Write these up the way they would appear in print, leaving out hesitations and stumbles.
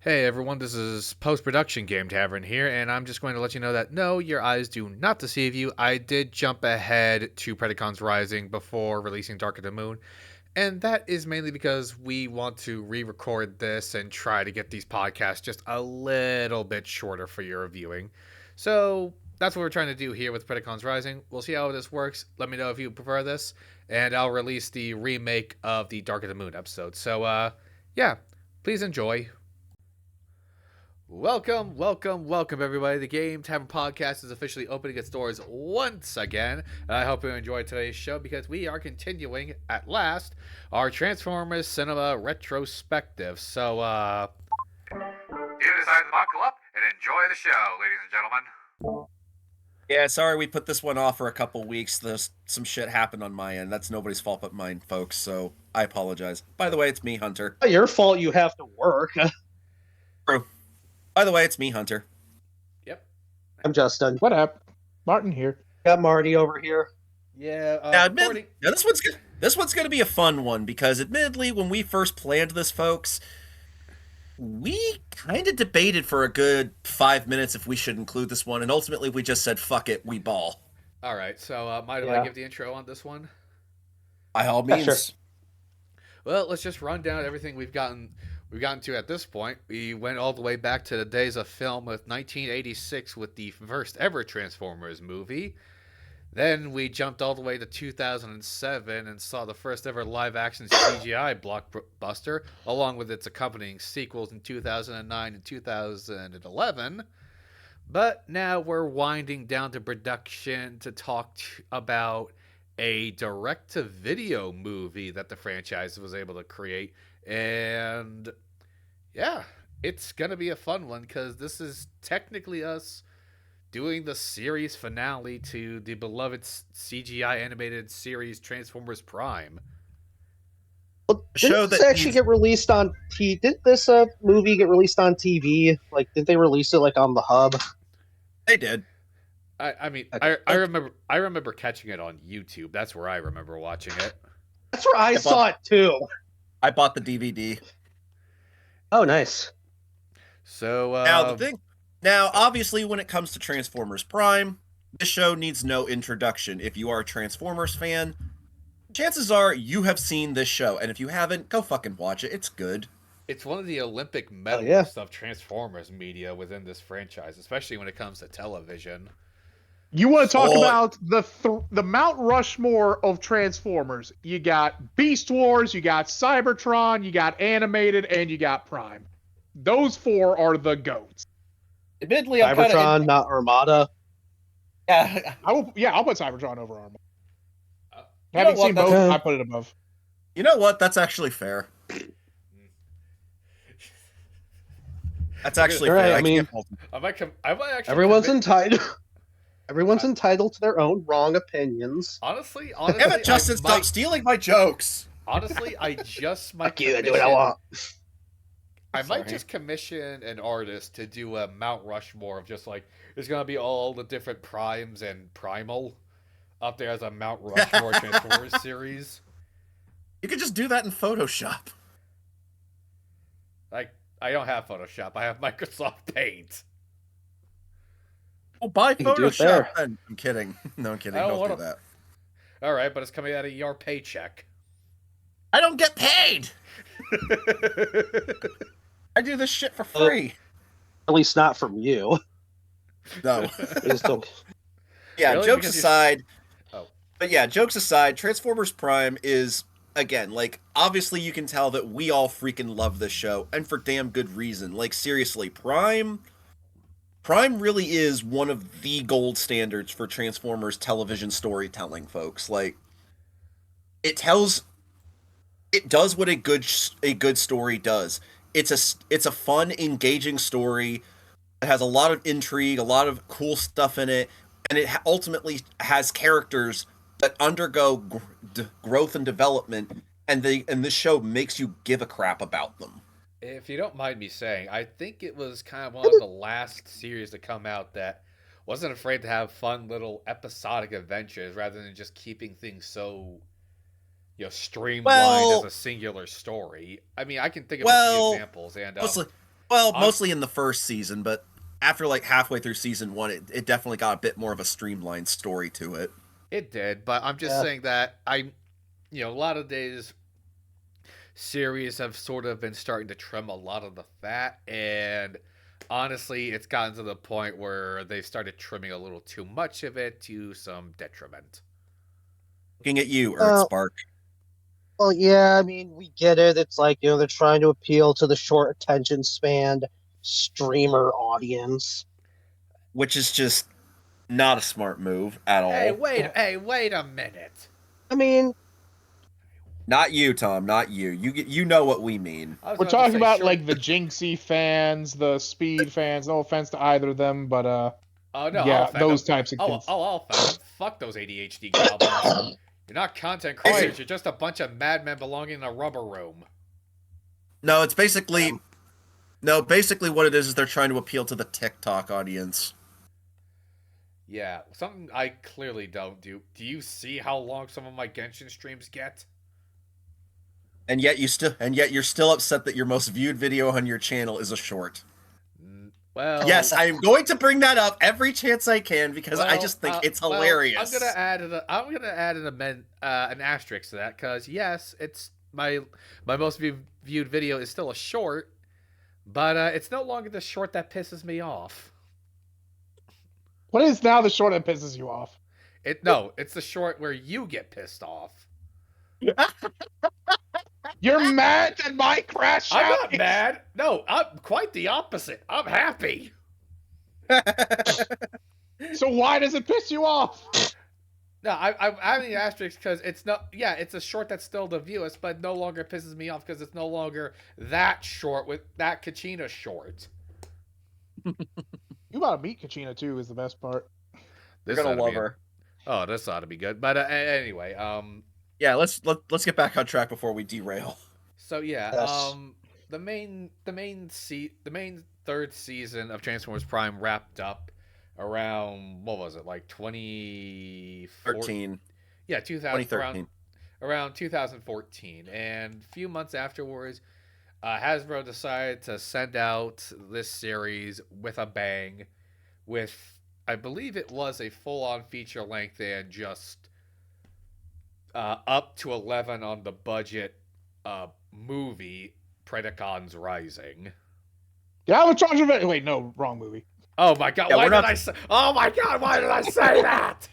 Hey everyone, this is Post-Production Game Tavern here, and I'm just going to let you know that no, your eyes do not deceive you. I did jump ahead to Predacons Rising before releasing Dark of the Moon, and that is mainly because we want to re-record this and try to get these podcasts just a little bit shorter for your viewing. So that's what we're trying to do here with Predacons Rising. We'll see how this works. Let me know if you prefer this, and I'll release the remake of the Dark of the Moon episode. So, yeah, please enjoy. Welcome, everybody. The Game Tavern Podcast is officially opening its doors once again. And I hope you enjoyed today's show because we are continuing, at last, our Transformers Cinema Retrospective. So, you decide to buckle up and enjoy the show, ladies and gentlemen. Yeah, sorry we put this one off for a couple weeks. There's some shit happened on my end. That's nobody's fault but mine, folks, so I apologize. By the way, it's me, Hunter. Not your fault you have to work. True. By the way, it's me, Hunter. Yep. I'm Justin. What up? Martin here. Got Marty over here. Yeah, this one's gonna be a fun one because admittedly, when we first planned this, folks, we kind of debated for a good 5 minutes if we should include this one, and ultimately we just said, fuck it, we ball. Alright, so might I give the intro on this one? By all means. Sure. Well, let's just run down everything we've gotten to at this point. We went all the way back to the days of film with 1986 with the first ever Transformers movie. Then we jumped all the way to 2007 and saw the first ever live-action CGI blockbuster, along with its accompanying sequels in 2009 and 2011. But now we're winding down to production to talk about a direct-to-video movie that the franchise was able to create. And yeah, it's gonna be a fun one because this is technically us doing the series finale to the beloved CGI animated series Transformers Prime. Well, didn't this actually get released on TV? Did this movie get released on TV? Like, did they release it like on the hub? They did. I remember catching it on YouTube. That's where I remember watching it. That's where I saw it too. I bought the DVD. Oh, nice. So now, obviously, when it comes to Transformers Prime, this show needs no introduction. If you are a Transformers fan, chances are you have seen this show, and if you haven't, go fucking watch it. It's good. It's one of the Olympic medalists of Transformers media within this franchise, especially when it comes to television. You want to talk about the Mount Rushmore of Transformers? You got Beast Wars, you got Cybertron, you got Animated, and you got Prime. Those four are the GOATs. Admittedly, Cybertron, not Armada. Yeah, I'll put Cybertron over Armada. Having seen both, I put it above. You know what? That's actually fair. That's actually fair. I mean, everyone's entitled. Everyone's entitled to their own wrong opinions. Honestly, damn it, Justin, stop stealing my jokes. Honestly, I just might. Fuck you, I do what I want. I might just commission an artist to do a Mount Rushmore of just like there's gonna be all the different primes and primal up there as a Mount Rushmore Transformers series. You could just do that in Photoshop. Like, I don't have Photoshop. I have Microsoft Paint. Oh, buy Photoshop. I'm kidding. No, I'm kidding. Don't do that. All right, but it's coming out of your paycheck. I don't get paid. I do this shit for free. At least not from you. No. Yeah, really? Jokes aside. Oh. But yeah, jokes aside, Transformers Prime is, again, like, obviously you can tell that we all freaking love this show, and for damn good reason. Like, seriously, Prime really is one of the gold standards for Transformers television storytelling, folks. Like, it does what a good story does. It's a fun, engaging story. It has a lot of intrigue, a lot of cool stuff in it, and it ultimately has characters that undergo growth and development, and this show makes you give a crap about them. If you don't mind me saying, I think it was kind of one of the last series to come out that wasn't afraid to have fun little episodic adventures rather than just keeping things so, streamlined as a singular story. I mean, I can think of a few examples. And Well, mostly in the first season, but after like halfway through season 1, it definitely got a bit more of a streamlined story to it. It did, but I'm just saying that a lot of days series have sort of been starting to trim a lot of the fat, and honestly, it's gotten to the point where they started trimming a little too much of it to some detriment. Looking at you, Earthspark. Well, yeah, I mean, we get it. It's like, they're trying to appeal to the short attention span streamer audience. Which is just not a smart move at all. Hey, wait a minute. I mean, not you, Tom, not you. You know what we mean. We're talking about like the Jinxie fans, the Speed fans. No offense to either of them, but oh no, yeah, those types of kids. I'll fan them. Fuck those ADHD goblins. You're not content creators. You're just a bunch of madmen belonging in a rubber room. No, it's basically basically what it is they're trying to appeal to the TikTok audience. Yeah, something I clearly don't do. Do you see how long some of my Genshin streams get? And yet you're still upset that your most viewed video on your channel is a short. Well, yes, I am going to bring that up every chance I can because I just think it's hilarious. I'm gonna add an asterisk to that because yes, it's my most viewed video is still a short, but it's no longer the short that pisses me off. What is now the short that pisses you off? It's the short where you get pissed off. You're mad that my crash out? I'm not mad. No, I'm quite the opposite. I'm happy. So why does it piss you off? No, I'm adding an asterisk because it's not. Yeah, it's a short that's still the viewers, but no longer pisses me off because it's no longer that short with that Kachina short. You gotta meet Kachina too. Is the best part. You're gonna love her. Oh, this ought to be good. But anyway, yeah, let's get back on track before we derail. So yeah, Yes. the main third season of Transformers Prime wrapped up around what was it, like 2013? Yeah, 2013. Around 2014, and a few months afterwards, Hasbro decided to send out this series with a bang, with I believe it was a full-on feature length and just up to 11 on the budget movie, Predacons Rising. Yeah, I'm in charge of it. Wait, no, wrong movie. Oh my god! Why did I say that?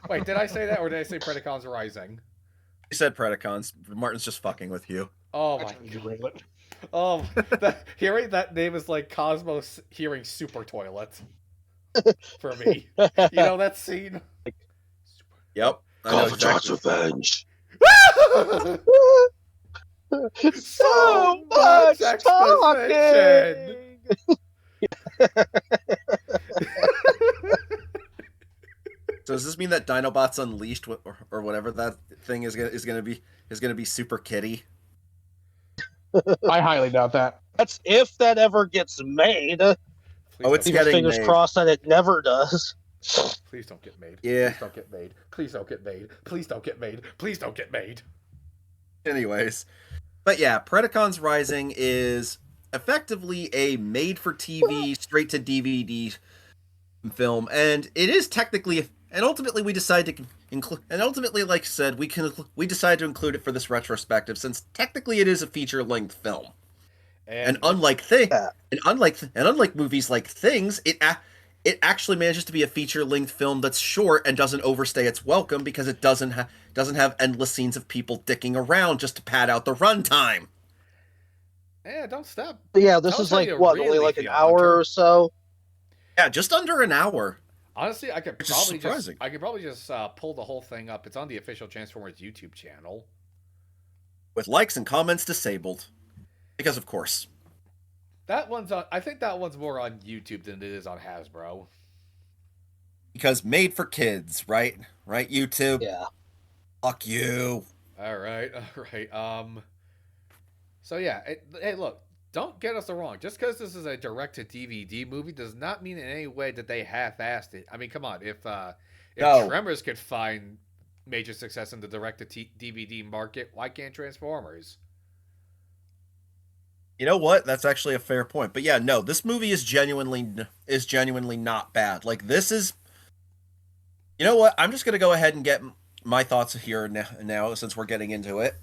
Wait, did I say that or did I say Predacons Rising? You said Predacons. Martin's just fucking with you. Oh my god! Oh, hearing that name is like Cosmos hearing Super Toilet for me. You know that scene? Yep. God's revenge. So much exposition. So does this mean that Dinobots Unleashed or whatever that thing is gonna be Super Kitty? I highly doubt that. That's if that ever gets made. It's getting fingers made. crossed that it never does. Please don't get made. Yeah. Please don't get made. Please don't get made. Please don't get made. Please don't get made. Anyways, but yeah, Predacons Rising is effectively a made-for-TV, straight-to-DVD film, and it is technically. And ultimately, we decided to include. And ultimately, like I said, we decided to include it for this retrospective, since technically it is a feature-length film. And unlike movies like Things, it actually manages to be a feature-length film that's short and doesn't overstay its welcome because it doesn't have endless scenes of people dicking around just to pad out the runtime. Yeah, don't stop. Yeah, this is like what, only like an hour or so. Yeah, just under an hour. Honestly, I could probably just pull the whole thing up. It's on the official Transformers YouTube channel. With likes and comments disabled. Because of course. I think that one's more on YouTube than it is on Hasbro. Because made for kids, right? Right, YouTube? Yeah. Fuck you. Alright. So yeah, hey look, don't get us wrong. Just because this is a direct-to-DVD movie does not mean in any way that they half-assed it. I mean, come on. If Tremors could find major success in the direct-to-DVD market, why can't Transformers? You know what? That's actually a fair point. But yeah, no, this movie is genuinely not bad. Like this is, you know what? I'm just gonna go ahead and get my thoughts here now since we're getting into it.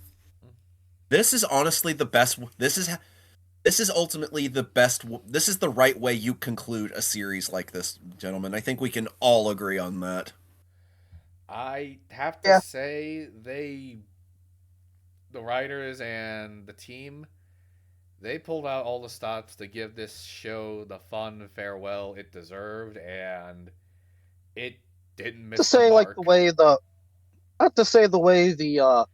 This is honestly the best. This is ultimately the best. This is the right way you conclude a series like this, gentlemen. I think we can all agree on that. I have to Yeah. say the writers and the team, they pulled out all the stops to give this show the fun farewell it deserved, and it didn't To miss the say like the mark. way the not to say the way the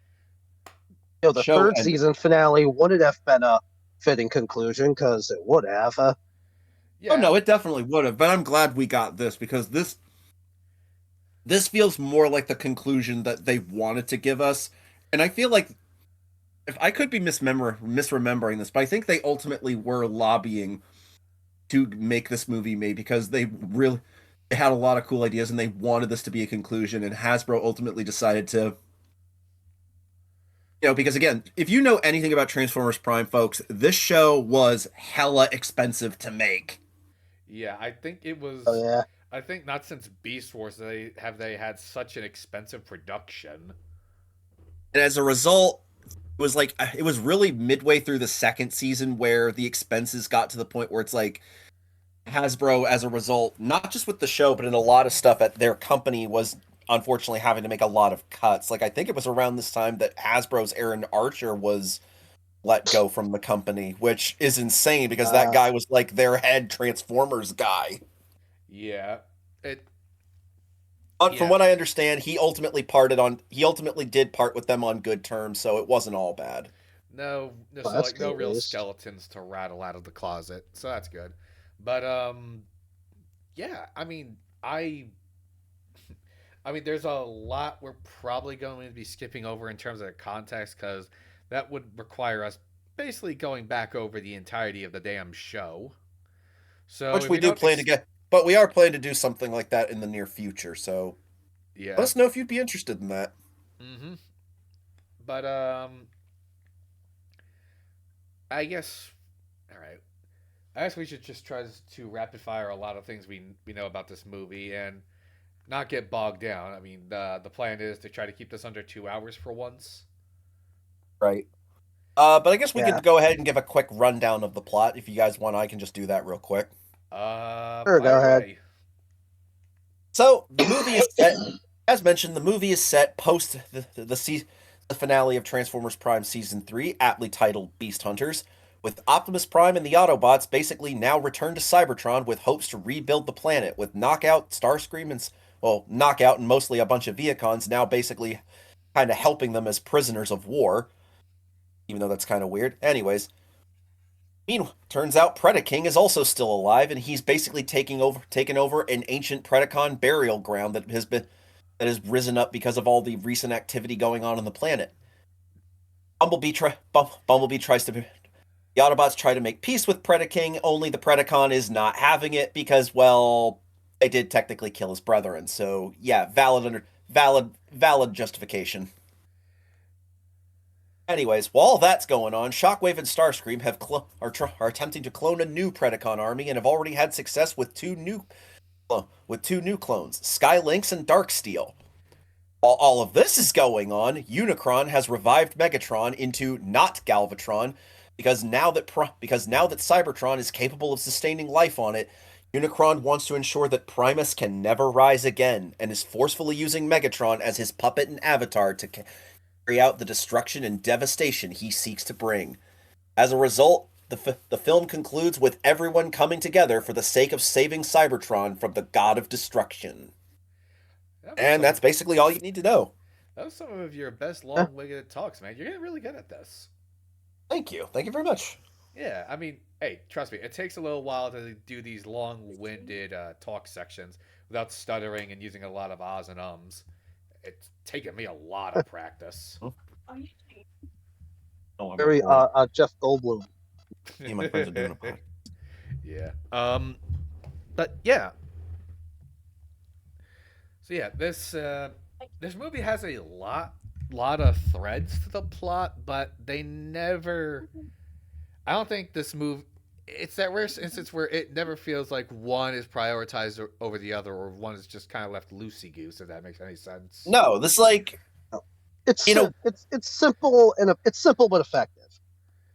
the Show third ended. season finale wouldn't have been a fitting conclusion because it would have. Oh Yeah, no, it definitely would have. But I'm glad we got this because this feels more like the conclusion that they wanted to give us. And I feel like if I could be misremembering this, but I think they ultimately were lobbying to make this movie made because they had a lot of cool ideas and they wanted this to be a conclusion. And Hasbro ultimately decided to, because again, if you know anything about Transformers Prime, folks, this show was hella expensive to make. yeah. I think it Oh was. yeah. I think not since Beast Wars they had such an expensive production. And as a result, it was really midway through the second season where the expenses got to the point where it's like Hasbro, as a result, not just with the show, but in a lot of stuff at their company, was unfortunately having to make a lot of cuts. Like I think it was around this time that Hasbro's Aaron Archer was let go from the company, which is insane because that Uh, guy was like their head Transformers guy. Yeah, it. But from Yeah, what I understand, he ultimately did part with them on good terms, so it wasn't all bad. no, well, so that's like good no at real least. skeletons to rattle out of the closet, so that's good. But yeah, I mean, there's a lot we're probably going to be skipping over in terms of the context because that would require us basically going back over the entirety of the damn show. So Which if we we do don't, plan to get, but we are planning to do something like that in the near future. So let yeah, us know if you'd be interested in that. mm-hmm. But I guess all right. I guess we should just try to rapid fire a lot of things we know about this movie and not get bogged down. I mean, the plan is to try to keep this under 2 hours for once. Right. But I guess we Yeah. could go ahead and give a quick rundown of the plot. If you guys want, I can just do that real quick. Sure, go Fire ahead. away. So the movie is set, as mentioned, the movie is set post the finale of Transformers Prime Season 3, aptly titled Beast Hunters, with Optimus Prime and the Autobots basically now returned to Cybertron with hopes to rebuild the planet, with Knockout, Starscream, Knockout and mostly a bunch of Viacons now basically kind of helping them as prisoners of war, even though that's kind of weird. Anyways, meanwhile, turns out Predaking is also still alive, and he's basically taken over an ancient Predacon burial ground that has risen up because of all the recent activity going on the planet. Bumblebee tries to the Autobots try to make peace with Predaking, only the Predacon is not having it because, well, they did technically kill his brethren. So yeah, valid justification. Anyways, while all that's going on, Shockwave and Starscream are attempting to clone a new Predacon army and have already had success with two new clones, Skylynx and Darksteel. While all of this is going on, Unicron has revived Megatron into not Galvatron because now that Cybertron is capable of sustaining life on it, Unicron wants to ensure that Primus can never rise again and is forcefully using Megatron as his puppet and avatar to carry out the destruction and devastation he seeks to bring. As a result, the film concludes with everyone coming together for the sake of saving Cybertron from the god of destruction. That was And some that's basically all you need to know. that was some of your best Yeah. long-winded talks, man. You're getting really good at this. Thank you. Thank you very much. Yeah, I mean, hey, trust me, it takes a little while to do these long-winded talk sections without stuttering and using a lot of ahs and ums. It's taken me a lot of practice. Oh, I'm Very recording. Jeff Goldblum. Me and my friends are doing a podcast. Yeah. But yeah. So yeah, this movie has a lot of threads to the plot, but they never. I don't think this move. It's that rare instance where it never feels like one is prioritized over the other, or one is just kind of left loosey goose. If that makes any sense. No, this like It's you know, it's simple and it's simple but effective.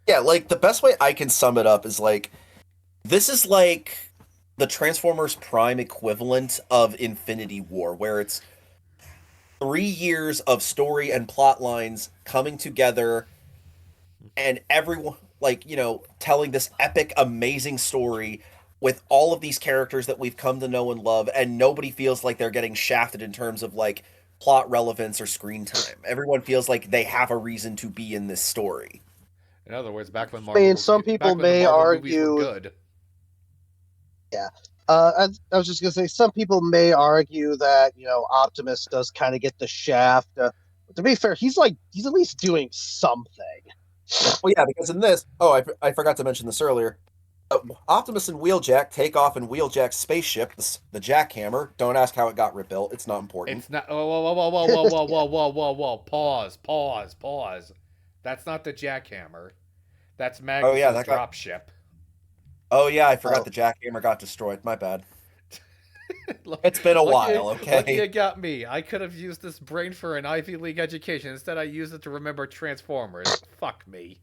yeah, like the best way I can sum it up is like this is like the Transformers Prime equivalent of Infinity War, where it's 3 years of story and plot lines coming together, and everyone like telling this epic, amazing story with all of these characters that we've come to know and love, and nobody feels like they're getting shafted in terms of like plot relevance or screen time. Everyone feels like they have a reason to be in this story. In other words, back when I mean, some people back when the may Marvel movies were argue, good. yeah. I was just gonna say, some people may argue that Optimus does kind of get the shaft. But to be fair, he's at least doing something. Well, yeah, because in this, I forgot to mention this earlier. Optimus and Wheeljack take off in Wheeljack's spaceship, the Jackhammer. Don't ask how it got rebuilt; it's not important. It's not. Oh, whoa, whoa, whoa, whoa, whoa, whoa, whoa, whoa, whoa! Pause. That's not the Jackhammer. That's Oh yeah, Magnus's that got. dropship. Oh yeah, I forgot Oh. the Jackhammer got destroyed. My bad. It's been a while, okay? Lucky you got me. I could have used this brain for an Ivy League education. Instead, I used it to remember Transformers. Fuck me.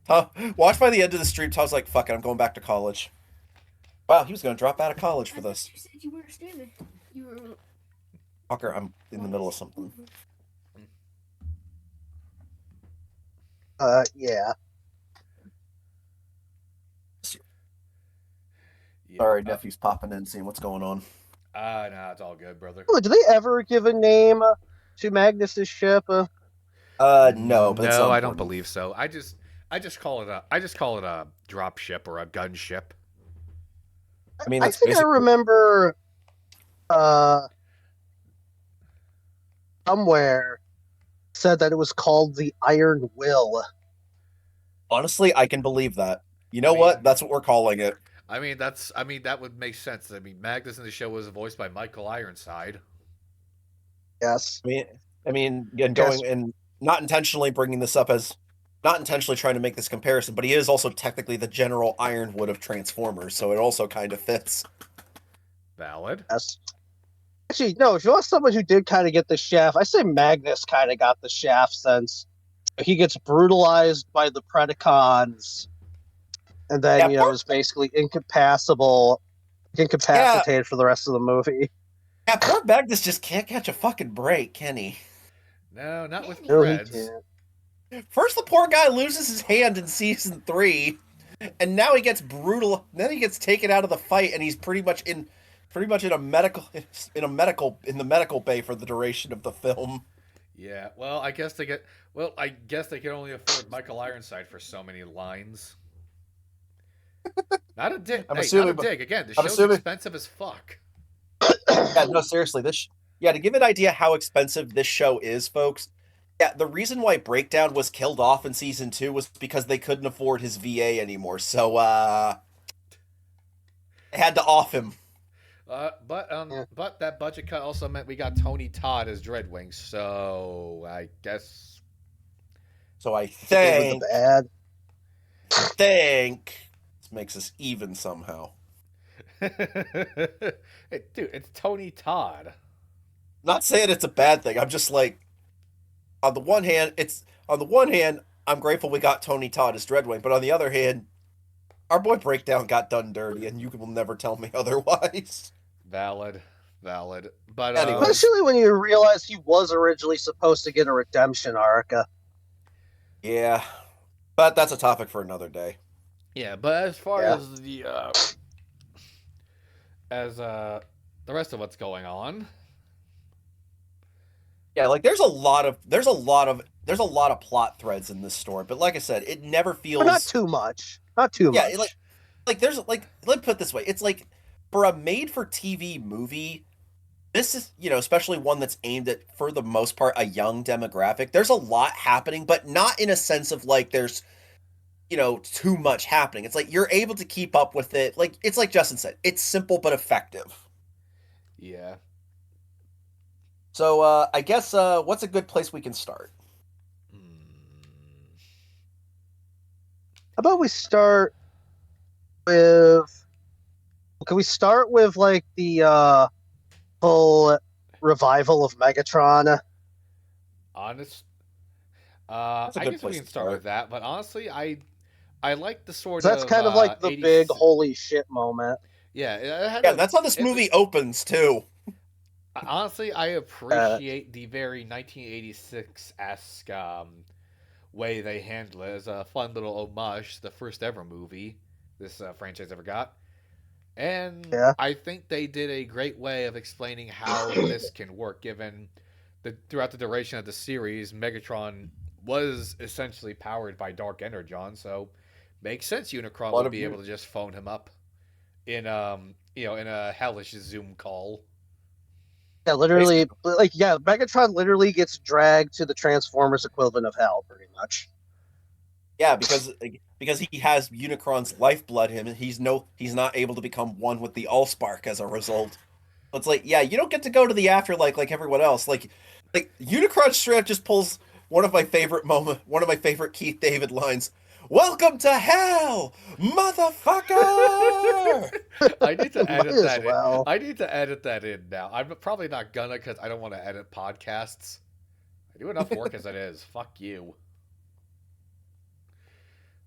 Watch by the end of the stream, Todd's like, "Fuck it, I'm going back to college." Wow, he was going to drop out of college for this. You said you weren't standing. You were. Fucker, I'm in the middle of something. Yeah. Yeah. Sorry, nephew's popping in, seeing what's going on. Nah, it's all good, brother. Oh, did they ever give a name to Magnus's ship? No, but it's no, I don't important. believe so. I just call it a drop ship or a gunship. I mean, I that's think I basically. remember somewhere said that it was called the Iron Will. Honestly, I can believe that. You know I mean- what? That's what we're calling it. I mean, that would make sense. I mean, Magnus in the show was voiced by Michael Ironside. Yes. I mean, again, going and not intentionally bringing this up as, not intentionally trying to make this comparison, but he is also technically the General Ironwood of Transformers, so it also kind of fits. Valid. Yes. Actually, no, if you want someone who did kind of get the shaft, I say Magnus kind of got the shaft since he gets brutalized by the Predacons and then, Yeah, is basically incapacitated for the rest of the movie. Yeah, poor Magnus just can't catch a fucking break, can he? No, not with No, he Preds. can't. First, the poor guy loses his hand in season 3, and now he gets brutal. Then he gets taken out of the fight, and he's pretty much in the medical bay for the duration of the film. Yeah. Well, I guess they can only afford Michael Ironside for so many lines. Not a dig. I'm Hey, assuming- not a dig. Again, the I'm show's assuming- expensive as fuck. Yeah, no, seriously, to give an idea how expensive this show is, folks. Yeah, the reason why Breakdown was killed off in season 2 was because they couldn't afford his VA anymore. So, they had to off him. But that budget cut also meant we got Tony Todd as Dreadwing. So I guess. So I It was think bad. this makes us even somehow. Dude, it's Tony Todd. Not saying it's a bad thing. I'm just like, on the one hand, I'm grateful we got Tony Todd as Dreadwing, but on the other hand, our boy Breakdown got done dirty, and you will never tell me otherwise. Valid. But Anyway. Especially when you realize he was originally supposed to get a redemption arc. Yeah, but that's a topic for another day. yeah. But as far Yeah. as the rest of what's going on, Yeah, like there's a lot of plot threads in this story, but like I said, it never feels. But not too much. Not too much. Yeah, like there's like, let me put it this way, it's like for a made-for-TV movie, this is, especially one that's aimed at, for the most part, a young demographic. There's a lot happening, but not in a sense of like there's, too much happening. It's like you're able to keep up with it. Like it's like Justin said, it's simple but effective. yeah. So I guess what's a good place we can start? about we start with? Can we start with like the full revival of Megatron? Honest, That's a I good guess we place can to start with start. that. But honestly, I like the sort That's of kind of like the 80s. big holy shit moment. Yeah, it had Yeah, a. that's how this movie opens too. Honestly, I Uh, appreciate the very 1986 esque way they handle it as a fun little homage to the first ever movie this franchise ever got. And yeah. I think they did a great way of explaining how this can work, given that throughout the duration of the series, Megatron was essentially powered by Dark Energon, so makes sense A Unicron lot would of be able you. to just phone him up in in a hellish Zoom call. Yeah, literally, Basically, like, yeah, Megatron literally gets dragged to the Transformers equivalent of hell, pretty much. yeah, because he has Unicron's lifeblood in him, and he's not able to become one with the Allspark as a result. It's like, yeah, you don't get to go to the afterlife like everyone else. Like Unicron straight up just pulls one of my favorite Keith David lines. Welcome to hell, motherfucker! I need to Might edit as that in. well. I need to edit that in now. I'm probably not gonna because I don't want to edit podcasts. I do enough work as it is. Fuck you.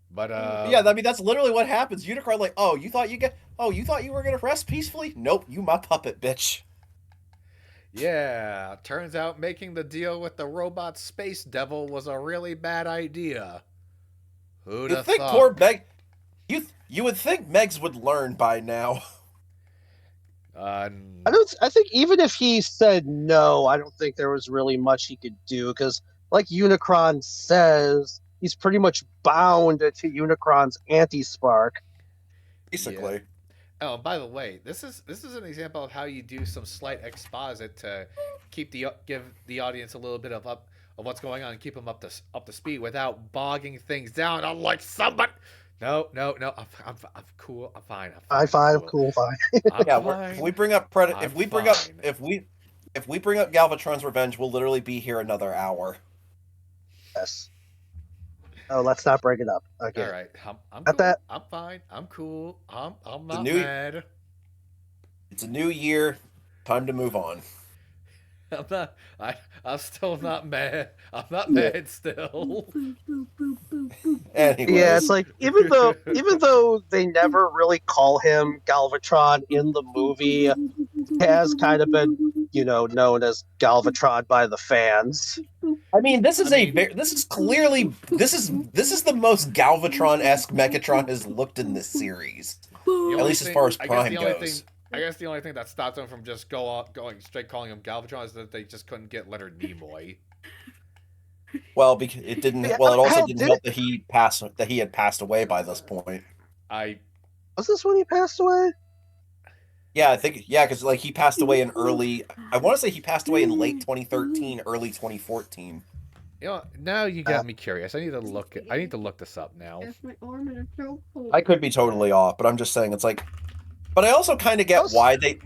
But Yeah, I mean that's literally what happens. Unicron like, you thought you were gonna rest peacefully? Nope, you my puppet, bitch. yeah, turns out making the deal with the robot space devil was a really bad idea. Who'd You have think thunk? poor Meg? You would think Megs would learn by now. Uh, I think even if he said no, I don't think there was really much he could do because, like Unicron says, he's pretty much bound to Unicron's anti-spark. yeah. Basically. Oh, and by the way, this is an example of how you do some slight exposit to give the audience a little bit of what's going on and keep them up to speed without bogging things down. I'm like somebody. No, no, no. I'm cool. I'm fine. I'm I fine. I'm find him cool. cool, fine. I'm Yeah, if we fine. bring up I'm fine. if we bring up Galvatron's Revenge, we'll literally be here another hour. Yes. Oh, let's not bring it up All again. right. I'm At cool. that, I'm fine. I'm cool. I'm It's a not new mad. it's a new year. Time to move on. I'm not. I'm still not mad. I'm not mad still. yeah, it's Anyways, like even though they never really call him Galvatron in the movie, he has kind of been known as Galvatron by the fans. I mean, I mean, this is the most Galvatron-esque Megatron has looked in this series. the At only least as thing, far as I guess Prime the only thing, goes. I guess the only thing that stopped them from just going straight calling him Galvatron is that they just couldn't get Leonard Nimoy. Well, because it didn't. Yeah, Well, it also hell, didn't did it? help that he had passed away by this point. I Was this when he passed away? Yeah, I think because like he passed away in early. I want to say he passed away in late 2013, early 2014. now you got me curious. I need to look this up now. I could be totally off, but I'm just saying it's like. But I also kind of get why they.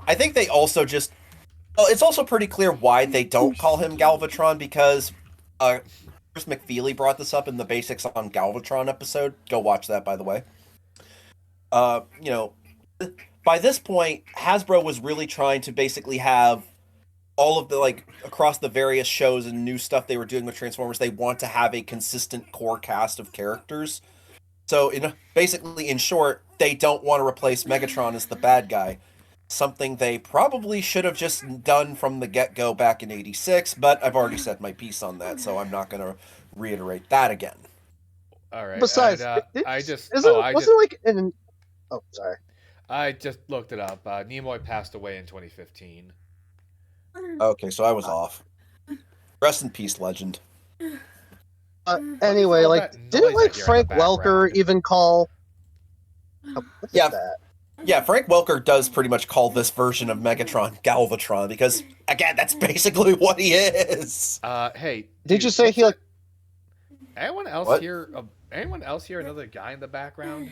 I think they also just. Well, it's also pretty clear why they don't call him Galvatron because Chris McFeely brought this up in the Basics on Galvatron episode. Go watch that, by the way. You know, by this point, Hasbro was really trying to basically have all of the like across the various shows and new stuff they were doing with Transformers. They want to have a consistent core cast of characters. So, basically, in short, they don't want to replace Megatron as the bad guy. Something they probably should have just done from the get-go back in '86, but I've already said my piece on that, so I'm not going to reiterate that again. All right, and Besides, wasn't like in. Oh, sorry. I just looked it up. Nimoy passed away in 2015. Okay, so I was off. Rest in peace, legend. Anyway, all like, that didn't noise I like hear in Frank the Welker background? even call? Oh, what is Yeah. that? Yeah, Frank Welker does pretty much call this version of Megatron Galvatron because, again, that's basically what he is. Hey, Did dude, you say what's he like? that? Anyone else What? hear? Anyone else hear another guy in the background?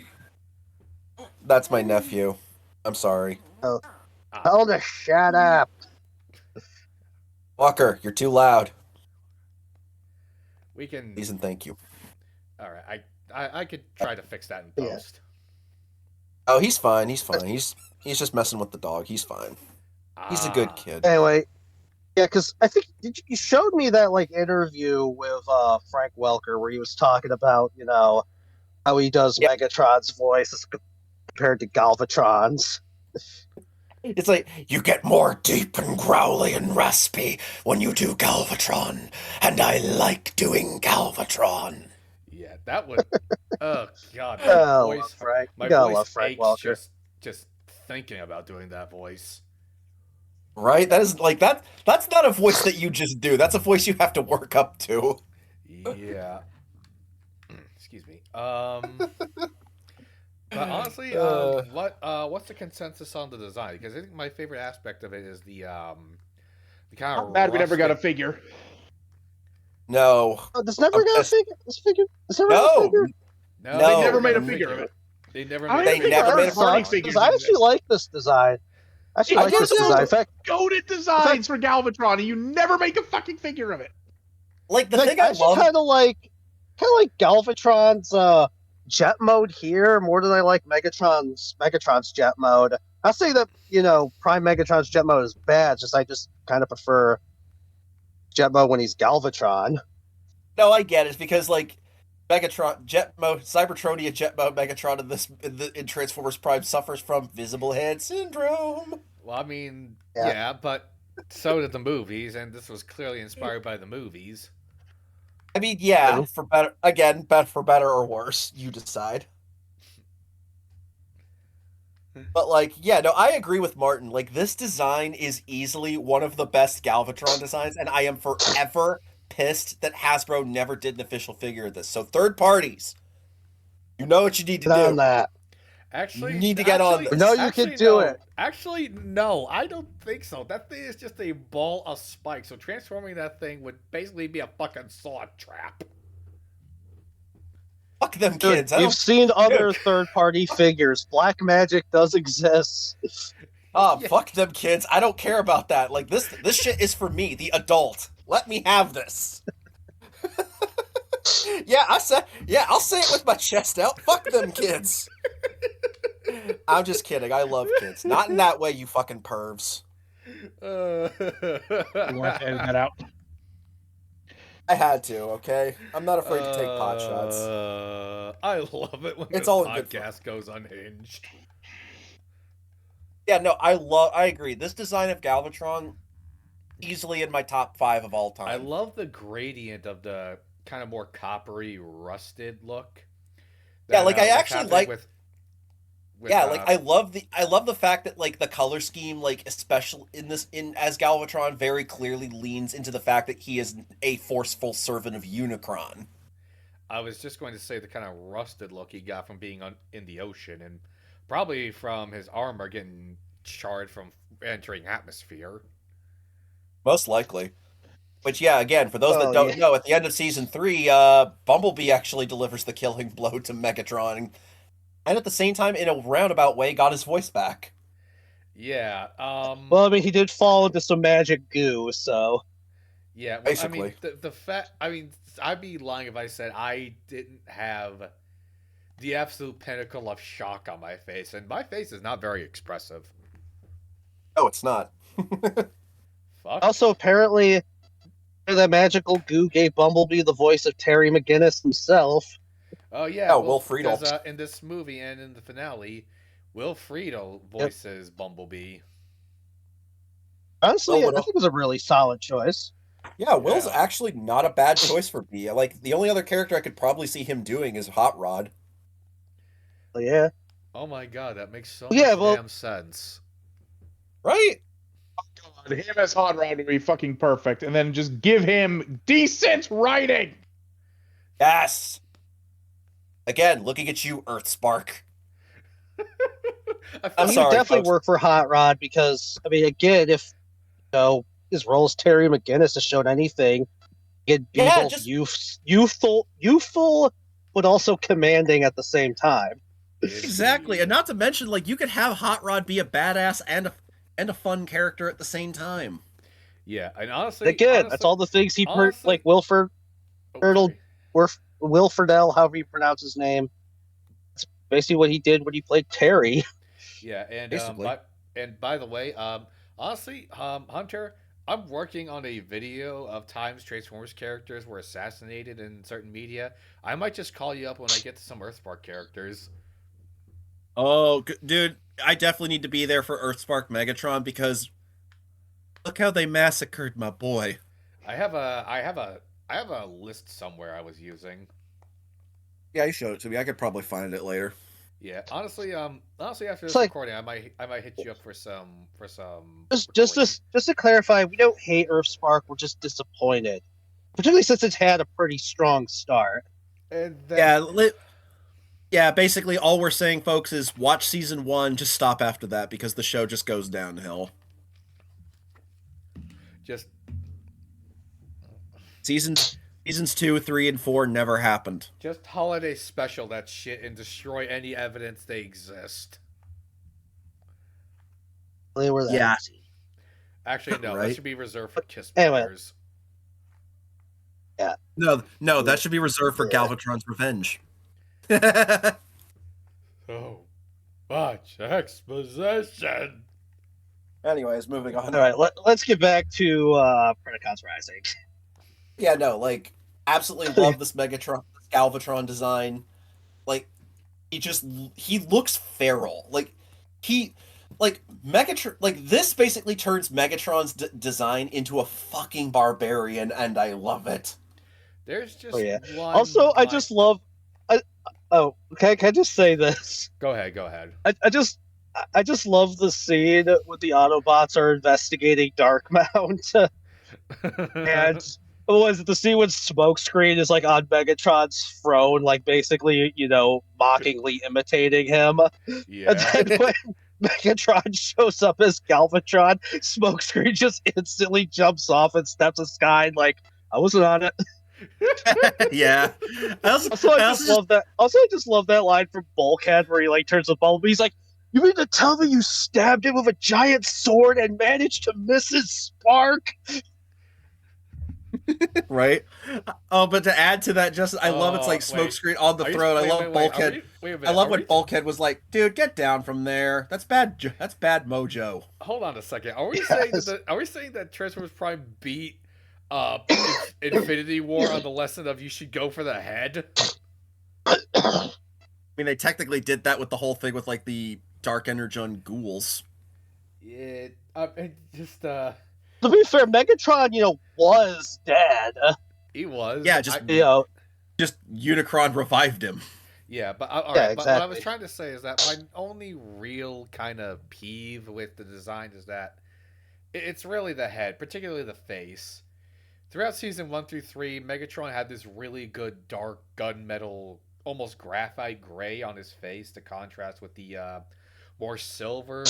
That's my nephew. I'm sorry. Oh, tell him to shut up. Walker, you're too loud. We can. Please and thank you. All right, I could try to fix that in Yeah. post. Oh, he's fine. He's fine. He's just messing with the dog. He's fine. He's a good Ah, kid. Anyway, yeah, because I think you showed me that like interview with Frank Welker where he was talking about how he does Yeah. Megatron's voice as compared to Galvatron's. It's like, you get more deep and growly and raspy when you do Galvatron, and I like doing Galvatron. yeah, that would. Oh God, You gotta love Frank. You my gotta voice love Frank aches Welker. just thinking about doing that voice. Right? That is like that's not a voice that you just do. That's a voice you have to work up to. Yeah. Excuse me. But honestly, what's the consensus on the design? Because I think my favorite aspect of it is the kind of I'm mad we never got a rustic- figure. No. Oh, this never got a figure. This figure. This never got a No. figure. No, They never made a got figure of it. They never I made. They don't think never our made a party Sucks, figures. because I actually like this design. I actually I like do this too. design. In fact, Goated designs for Galvatron, and you never make a fucking figure of it. Like the like, thing I actually love. kind of like Galvatron's jet mode here more than I like Megatron's jet mode. I say that Prime Megatron's jet mode is bad. I just kind of prefer jet mode when he's Galvatron. No, I get it because like Megatron jet mode, Cybertronia jet mode Megatron in Transformers Prime suffers from visible head syndrome. Well, I mean, Yeah. yeah, but so did the movies, and this was clearly inspired by the movies. I mean, yeah, True. for better for better or worse, you decide. But like, yeah, no, I agree with Martin. Like this design is easily one of the best Galvatron designs, and I am forever pissed that Hasbro never did an official figure of this. So third parties, you know what you need to Get on do. that. Actually, You need to get on this. No, you can do it. Actually, no, I don't think so. That thing is just a ball of spikes. So transforming that thing would basically be a fucking saw trap. Fuck them Dude, kids. I you've don't. seen other third-party figures. Black magic does exist. Oh, Yeah. fuck them kids. I don't care about that. Like this shit is for me, the adult. Let me have this. I'll say it with my chest out. Fuck them kids. I'm just kidding. I love kids. Not in that way, you fucking pervs. You want to edit that out? I had to, okay? I'm not afraid to take pot shots. I love it when It's this all in good fun. podcast goes unhinged. Yeah, no, I agree. This design of Galvatron, easily in my top 5 of all time. I love the gradient of the kind of more coppery, rusted look. Yeah, like, I what's actually happening like- with Yeah, like I love the fact that like the color scheme, like especially in as Galvatron, very clearly leans into the fact that he is a forceful servant of Unicron. I was just going to say the kind of rusted look he got from being in the ocean, and probably from his armor getting charred from entering atmosphere. Most likely. Which, yeah, again, for those that Oh, don't yeah. know, at the end of season 3, Bumblebee actually delivers the killing blow to Megatron, and at the same time, in a roundabout way, got his voice back. Yeah. Well, I mean, he did fall into some magic goo, so Yeah. Well, Basically. I mean, the fact. I mean, I'd be lying if I said I didn't have the absolute pinnacle of shock on my face, and my face is not very expressive. No, it's not. Fuck. also apparently that magical goo gave Bumblebee the voice of Terry McGinnis himself. Oh yeah. Oh, Will Friedle. Because, in this movie and in the finale, Will Friedle voices Bumblebee. Honestly, Oh, I think it was a really solid choice. Yeah, Will's Yeah. actually not a bad choice for me. Like, the only other character I could probably see him doing is Hot Rod. But yeah. Oh my god, that makes so Yeah, much well- damn sense. Right? God, him as Hot Rod would be fucking perfect, and then just give him decent writing. Yes! Again, looking at you, Earthspark. I I'm feel He sorry, would definitely folks. work for Hot Rod because, I mean, again, if his role as Terry McGinnis has shown anything, he'd be Yeah, both just- youthful, but also commanding at the same time. Exactly, and not to mention, like, you could have Hot Rod be a badass and a fun character at the same time. Yeah, and honestly, Again, that's all the things honestly- Wilford Oh, Hurdle sorry. Will Friedle, however you pronounce his name. That's basically what he did when he played Terry. Yeah, Basically. and by the way, honestly, Hunter, I'm working on a video of times Transformers characters were assassinated in certain media. I might just call you up when I get to some Earthspark characters. Oh, dude, I definitely need to be there for Earthspark Megatron because look how they massacred my boy. I have a list somewhere I was using. Yeah, you showed it to me. I could probably find it later. Yeah, honestly, after It's this like recording, I might hit you up for some just recording. just to clarify, we don't hate Earthspark. We're just disappointed, particularly since it's had a pretty strong start. And then Yeah, yeah, basically all we're saying, folks, is watch season 1, just stop after that because the show just goes downhill. just Seasons 2, 3, and 4 never happened. just holiday special that shit and destroy any evidence they exist. They were that Yeah. easy. Actually, no, that Right. should be reserved for Kiss Anyway. players. Yeah. No, that should be reserved for Yeah. Galvatron's revenge. So much exposition. Anyways, moving on. All right, let's get back to Predacons Rising. Yeah, no, like, absolutely love this Megatron, this Galvatron design. Like, he looks feral. Megatron, like, this basically turns Megatron's design into a fucking barbarian, and I love it. There's just Yeah. one. Also, I just love. Can I just say this? Go ahead. Go ahead. I just love the scene when the Autobots are investigating Darkmount, and was it the scene when Smokescreen is like on Megatron's throne, like basically mockingly imitating him, Yeah. and then when Megatron shows up as Galvatron, Smokescreen just instantly jumps off and steps aside like I wasn't on it. Yeah. Also, I just love that. Also, I just love that line from Bulkhead where he like turns to Bumblebee. He's like, "You mean to tell me you stabbed him with a giant sword and managed to miss his spark?" Right? Oh, but to add to that, just I love it's like wait. Smokescreen on the throne. I love Bulkhead. Wait a minute. I love when Bulkhead was like, "Dude, get down from there. That's bad. That's bad mojo." Hold on a second. Are we saying that Transformers Prime beat Infinity War on the lesson of you should go for the head? I mean, they technically did that with the whole thing with like the Dark Energon ghouls. Yeah. Just To be fair, Megatron, was dead. he was. Yeah, just Unicron revived him. Yeah, but all Yeah, right. But what I was exactly. trying to say is that my only real kind of peeve with the design is that it's really the head, particularly the face. Throughout season 1 through 3, Megatron had this really good dark gunmetal, almost graphite gray on his face to contrast with the more silver,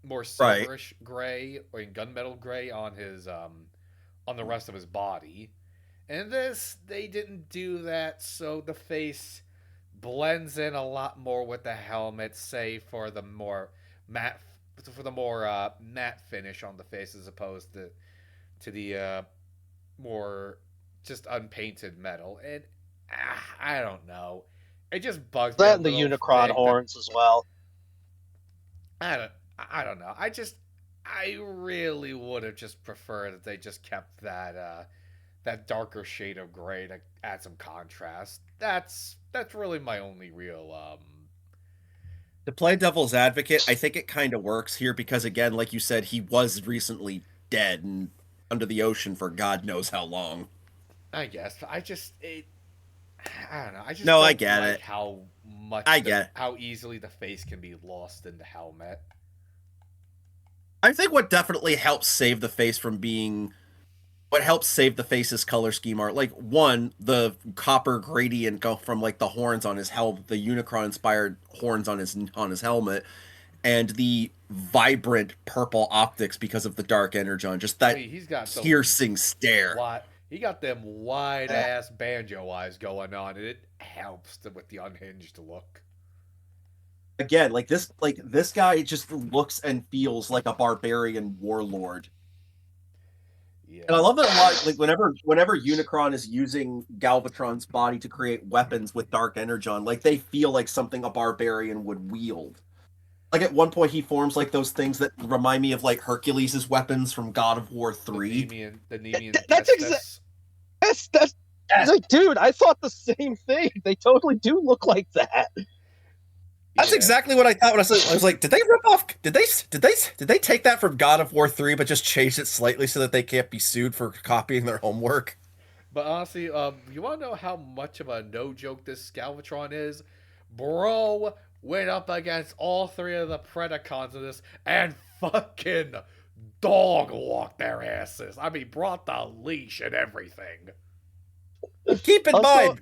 more Right. silverish gray or gunmetal gray on his on the rest of his body. And this, they didn't do that, so the face blends in a lot more with the helmet, say for the more matte matte finish on the face as opposed to the more just unpainted metal. And I don't know, it just bugs me a That and the little Unicron bit horns as well. I don't know. I really would have just preferred that they just kept that darker shade of gray to add some contrast. That's really my only real To play devil's advocate, I think it kind of works here because, again, like you said, he was recently dead and under the ocean for God knows how long. I guess. I don't know. I just No, don't I get like it. how much how easily the face can be lost in the helmet. I think what definitely helps save the face from being what helps save the face's color scheme are like one, the copper gradient go from like the horns on his helmet, the Unicron inspired horns on his helmet, and the vibrant purple optics because of the dark energon, just that He's got piercing stare. He got them wide ass banjo eyes going on, and it helps with the unhinged look. Again, like this guy just looks and feels like a barbarian warlord. Yeah. And I love that a lot. Like whenever Unicron is using Galvatron's body to create weapons with Dark Energon, like they feel like something a barbarian would wield. Like at one point, he forms like those things that remind me of like Hercules' weapons from God of War 3. The Nemean That's Gestus. That's like, dude, I thought the same thing. They totally do look like that. That's Yeah. exactly what I thought when I was like, did they rip off? Did they take that from God of War 3, but just change it slightly so that they can't be sued for copying their homework? But honestly, you want to know how much of a no joke this Galvatron is? Bro went up against all three of the Predacons of this and fucking dog walked their asses. I mean, brought the leash and everything. Keep in Also- mind,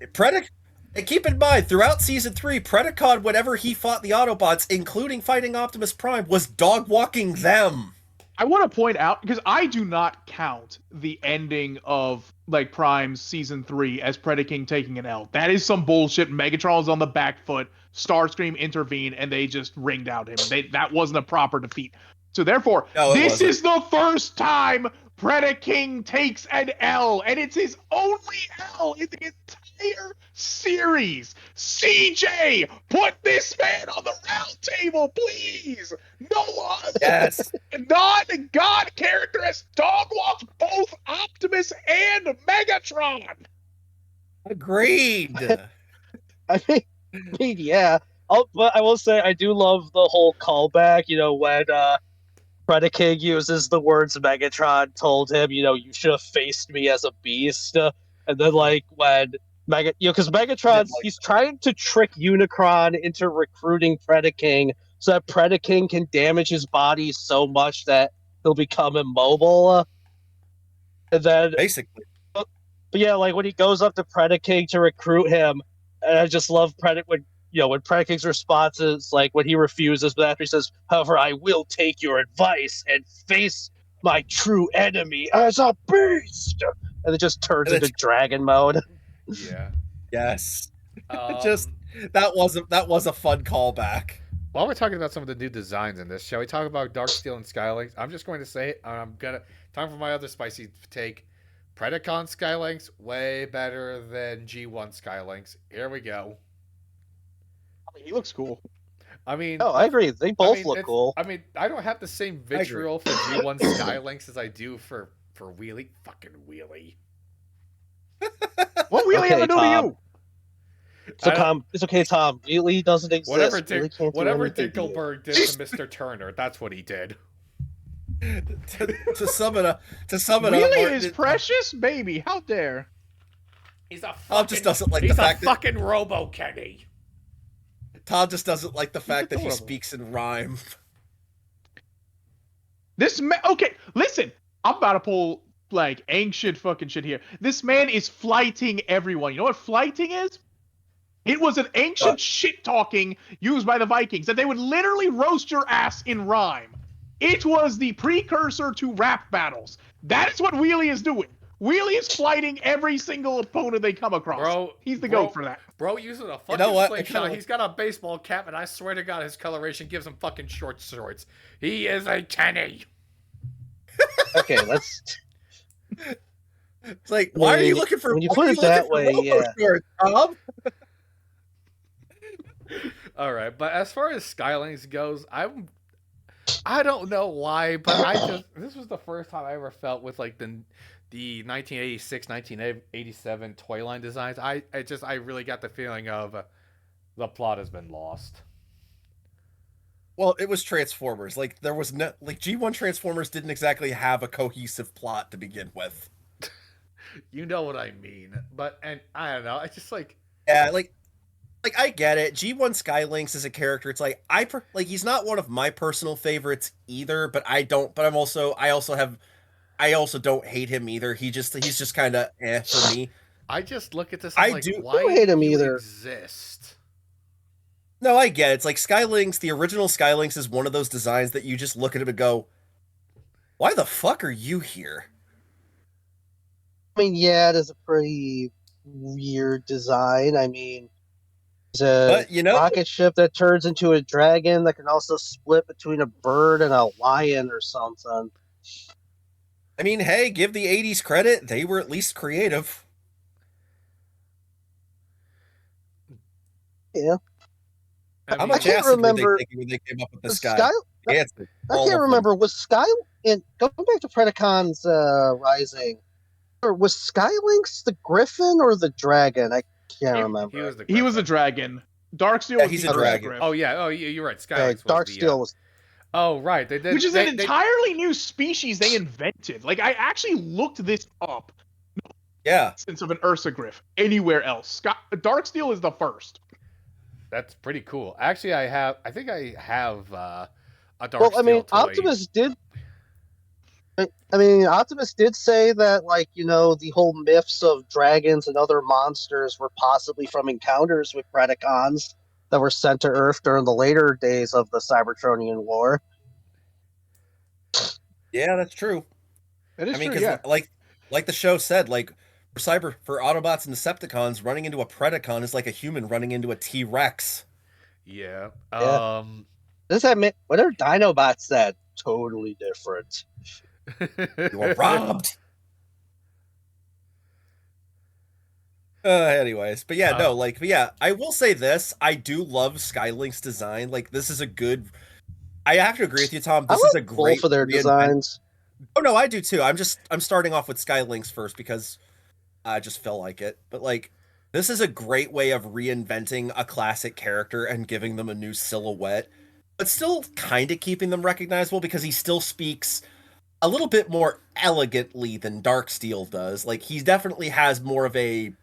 and keep in mind, throughout Season 3, Predacon, whenever he fought the Autobots, including fighting Optimus Prime, was dog-walking them. I want to point out, because I do not count the ending of like Prime's Season 3 as Predaking taking an L. That is some bullshit. Megatron's on the back foot, Starscream intervened, and they just ringed out him. That wasn't a proper defeat. So therefore, No, it this wasn't. is the first time Predaking takes an L, and it's his only L in the entire series. CJ, put this man on the round table, please. No one, Yes. non-God character has dog-walked both Optimus and Megatron. Agreed. I mean, yeah. But I will say I do love the whole callback. When Predaking uses the words Megatron told him, you should have faced me as a beast. And then like when because Megatron's he's trying to trick Unicron into recruiting Predaking so that Predaking can damage his body so much that he'll become immobile. And then, Basically. but yeah, like when he goes up to Predaking to recruit him, and I just love when Predaking's response is like when he refuses, but after he says, "However, I will take your advice and face my true enemy as a beast," and it just turns into dragon mode. Yeah. Yes. Um, That was a fun callback. While we're talking about some of the new designs in this, shall we talk about Darksteel and Skylinks? I'm just going to say it. Time for my other spicy take. Predacon Skylinks way better than G1 Skylinks. Here we go. He looks cool. I mean, Oh, I agree. They both look cool. I mean, I don't have the same vitriol for G1 Skylinks as I do for Wheelie. Fucking Wheelie. What Wheelie ever do to you? So Tom, it's okay, Tom. Wheelie doesn't exist. Whatever Dinkelberg did to Mr. Turner, that's what he did. to sum it up, Wheelie is precious, baby. How dare? He's a fucking, Tom just doesn't like he's the a fact that fucking Robo Kenny. Tom just doesn't like the fact that he speaks in rhyme. Okay, listen. I'm about to pull like ancient fucking shit here. This man is flighting everyone. You know what flighting is? It was an ancient shit talking used by the Vikings that they would literally roast your ass in rhyme. It was the precursor to rap battles. That is what Wheelie is doing. Wheelie is flighting every single opponent they come across. Bro, he's the goat for that. Bro using a fucking slingshot. He's got a baseball cap, and I swear to God, his coloration gives him fucking short shorts. He is a Kenny. Okay, let's. It's like, why are you looking for? When you put it that way, yeah. Shorts, Tom? All right, but as far as Skylinks goes, I don't know why, but this was the first time I ever felt with like the 1986, 1987 toy line designs. I really got the feeling of the plot has been lost. Well, it was Transformers. Like there was no G1 Transformers didn't exactly have a cohesive plot to begin with. You know what I mean, and I don't know. I just like I get it. G1 Skylinks is a character. It's like he's not one of my personal favorites either, but I also don't hate him either. He's just kind of for me. I just look at this. I like, do why don't hate him do you either. exist? No, I get it. It's like Skylinks. The original Skylinks is one of those designs that you just look at him and go, "Why the fuck are you here?" I mean, yeah, it is a pretty weird design. I mean, it's a rocket ship that turns into a dragon that can also split between a bird and a lion or something. I mean, hey, give the 80s credit. They were at least creative. Yeah. I How I much mean, can't acid were they remember. taking when they came up with the Was sky? Sky? Acid. I All can't of them. remember. Was Sky in going back to Predacon's Rising? Or was Skylynx the Griffin or the Dragon? I can't he remember. was the He was a Griffin. dragon. Darksteel Yeah, was he's the a Okay. dragon. Griff. Oh yeah. Oh, you're right. Okay, Skylynx was the. Darksteel was. Oh right. They did. Which is they, an entirely new species they invented. Like, I actually looked this up Yeah. since of an Ursagriff anywhere else. Darksteel is the first. That's pretty cool. Actually, I think I have a Dark Well, I mean, Steel toy. Optimus did say that, like, the whole myths of dragons and other monsters were possibly from encounters with Predacons that were sent to Earth during the later days of the Cybertronian War. Yeah, that's true. That is I mean, true, because yeah. like the show said, like for Autobots and Decepticons, running into a Predacon is like a human running into a T-Rex. Yeah. Yeah. Does that mean what are Dinobots said? Totally different. You were robbed. Anyways, but yeah, no, like, but yeah, I will say this: I do love Skylink's design. Like, this is a good. I have to agree with you, Tom. I This is a like great both of their designs. Oh no, I do too. I'm starting off with Skylinks first because I just feel like it. But like, this is a great way of reinventing a classic character and giving them a new silhouette, but still kind of keeping them recognizable because he still speaks a little bit more elegantly than Darksteel does. Like, he definitely has more of a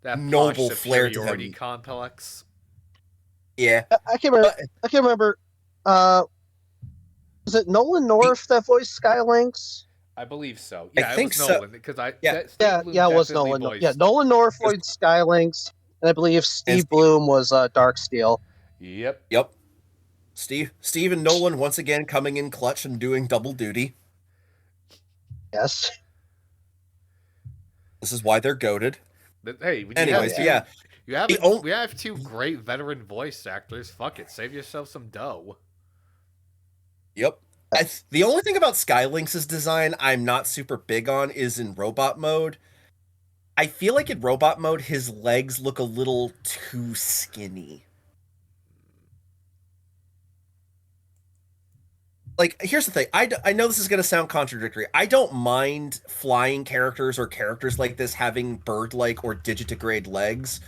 that noble posh flair to superiority him. complex. Yeah, I can't remember. but I can't remember. Was it Nolan North that voiced Skylynx? I believe so. I Yeah, it think was so. Nolan because Yeah. Steve Bloom Yeah, it was definitely Nolan. Yeah, voiced. Nolan North voiced Skylynx, and I believe And Steve Bloom was Darksteel. Yep. Yep. Steve and Nolan once again coming in clutch and doing double duty. Yes. This is why they're goated. But, hey, when Anyways, you have but yeah. we have two great veteran voice actors. Fuck it, save yourself some dough. Yep. The only thing about Skylynx's design I'm not super big on is in robot mode. I feel like in robot mode, his legs look a little too skinny. Like, here's the thing. I know this is going to sound contradictory. I don't mind flying characters or characters like this having bird-like or digitigrade legs.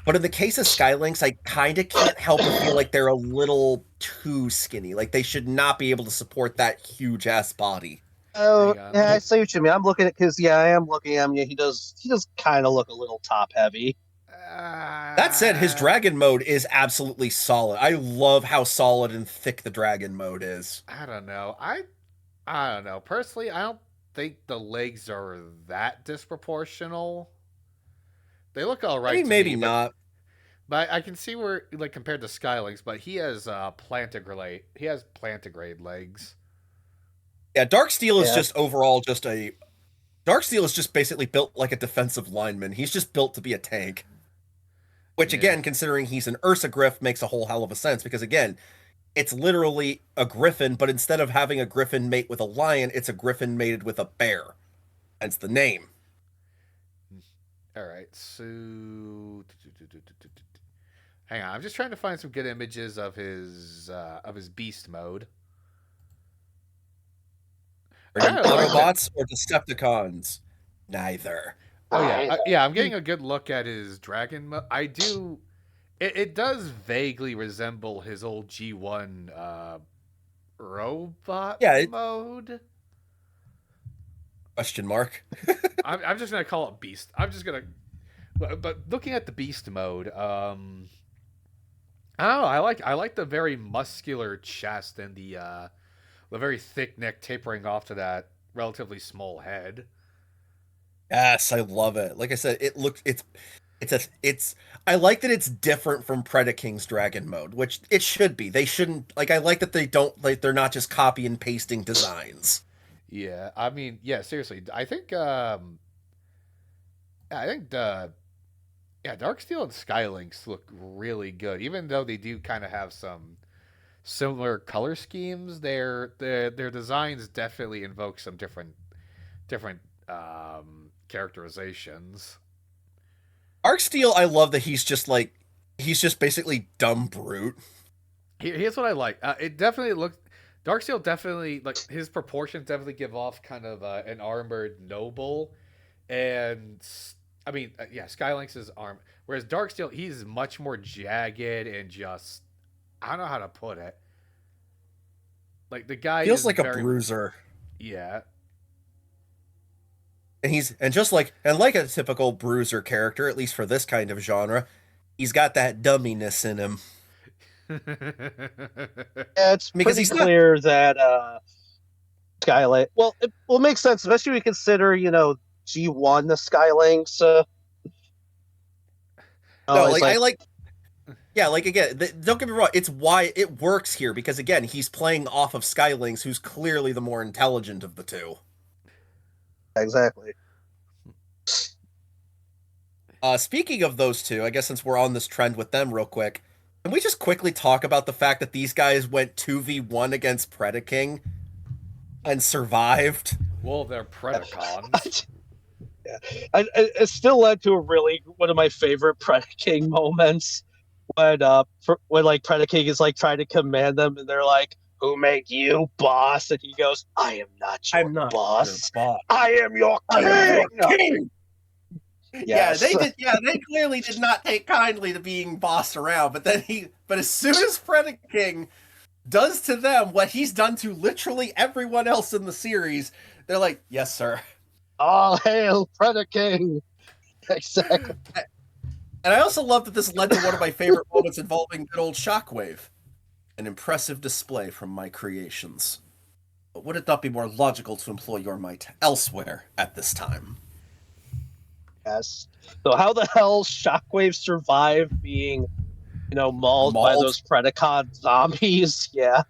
But in the case of Skylynx, I kind of can't help but feel like they're a little too skinny. Like, they should not be able to support that huge-ass body. Oh, Hang on. yeah, I see what you mean. I'm looking at because I am looking at him. Yeah, he does kind of look a little top heavy. That said, his dragon mode is absolutely solid. I love how solid and thick the dragon mode is. I don't know. I don't know. Personally, I don't think the legs are that disproportional. They look all right. I mean, to maybe me, not. But I can see where, like, compared to Skylynx, but he has plantigrade legs. Yeah, Darksteel is Yeah. just overall just a. Darksteel is just basically built like a defensive lineman. He's just built to be a tank. Which, Yeah. again, considering he's an Ursagriff, makes a whole hell of a sense because, again, it's literally a griffin, but instead of having a griffin mate with a lion, it's a griffin mated with a bear. Hence the name. All right, so hang on. I'm just trying to find some good images of his beast mode. Are you I like Autobots or Decepticons? Neither. Oh yeah, yeah. I'm getting a good look at his dragon mode. I do. It does vaguely resemble his old G1 robot mode. Question mark. I'm just gonna call it beast. I'm just gonna. But looking at the beast mode, I don't know. I like the very muscular chest and the very thick neck tapering off to that relatively small head. Yes, I love it. Like I said, it's I like that it's different from Predaking's dragon mode, which it should be. They shouldn't I like that they're not just copy and pasting designs. Yeah, I mean, yeah, seriously. I think Darksteel and Skylynx look really good, even though they do kind of have some similar color schemes. Their designs definitely invoke some different characterizations. Arcsteel, I love that he's just basically dumb brute. Here's what I like. It definitely looks. Darksteel definitely like his proportions definitely give off kind of an armored noble, and I mean yeah, Skylinks' arm. Whereas Darksteel, he's much more jagged and just I don't know how to put it. Like the guy Feels is like a very bruiser. yeah. And just like a typical bruiser character, at least for this kind of genre, he's got that dumminess in him. Yeah, it's Because pretty he's clear that Skylight. Well, it will make sense, especially when you consider G1 the Skylinks. No, it's I like. Yeah, like again, don't get me wrong. It's why it works here because again, he's playing off of Skylinks, who's clearly the more intelligent of the two. Exactly. Speaking of those two, I guess since we're on this trend with them, real quick, can we just quickly talk about the fact that these guys went 2v1 against Predaking and survived? Well, they're Predacons. Yeah, it still led to one of my favorite Predaking moments when like Predaking is like trying to command them, and they're like, "Who made you boss?" And he goes, "I am not your boss. I am your king." Yes. Yeah, they clearly did not take kindly to being bossed around, but as soon as Predaking does to them what he's done to literally everyone else in the series, they're like, "Yes, sir." All hail Predaking. Exactly. And I also love that this led to one of my favorite moments involving good old Shockwave. An impressive display from my creations. But would it not be more logical to employ your might elsewhere at this time? Yes. So how the hell Shockwave survived being, mauled by those Predacon zombies? Yeah.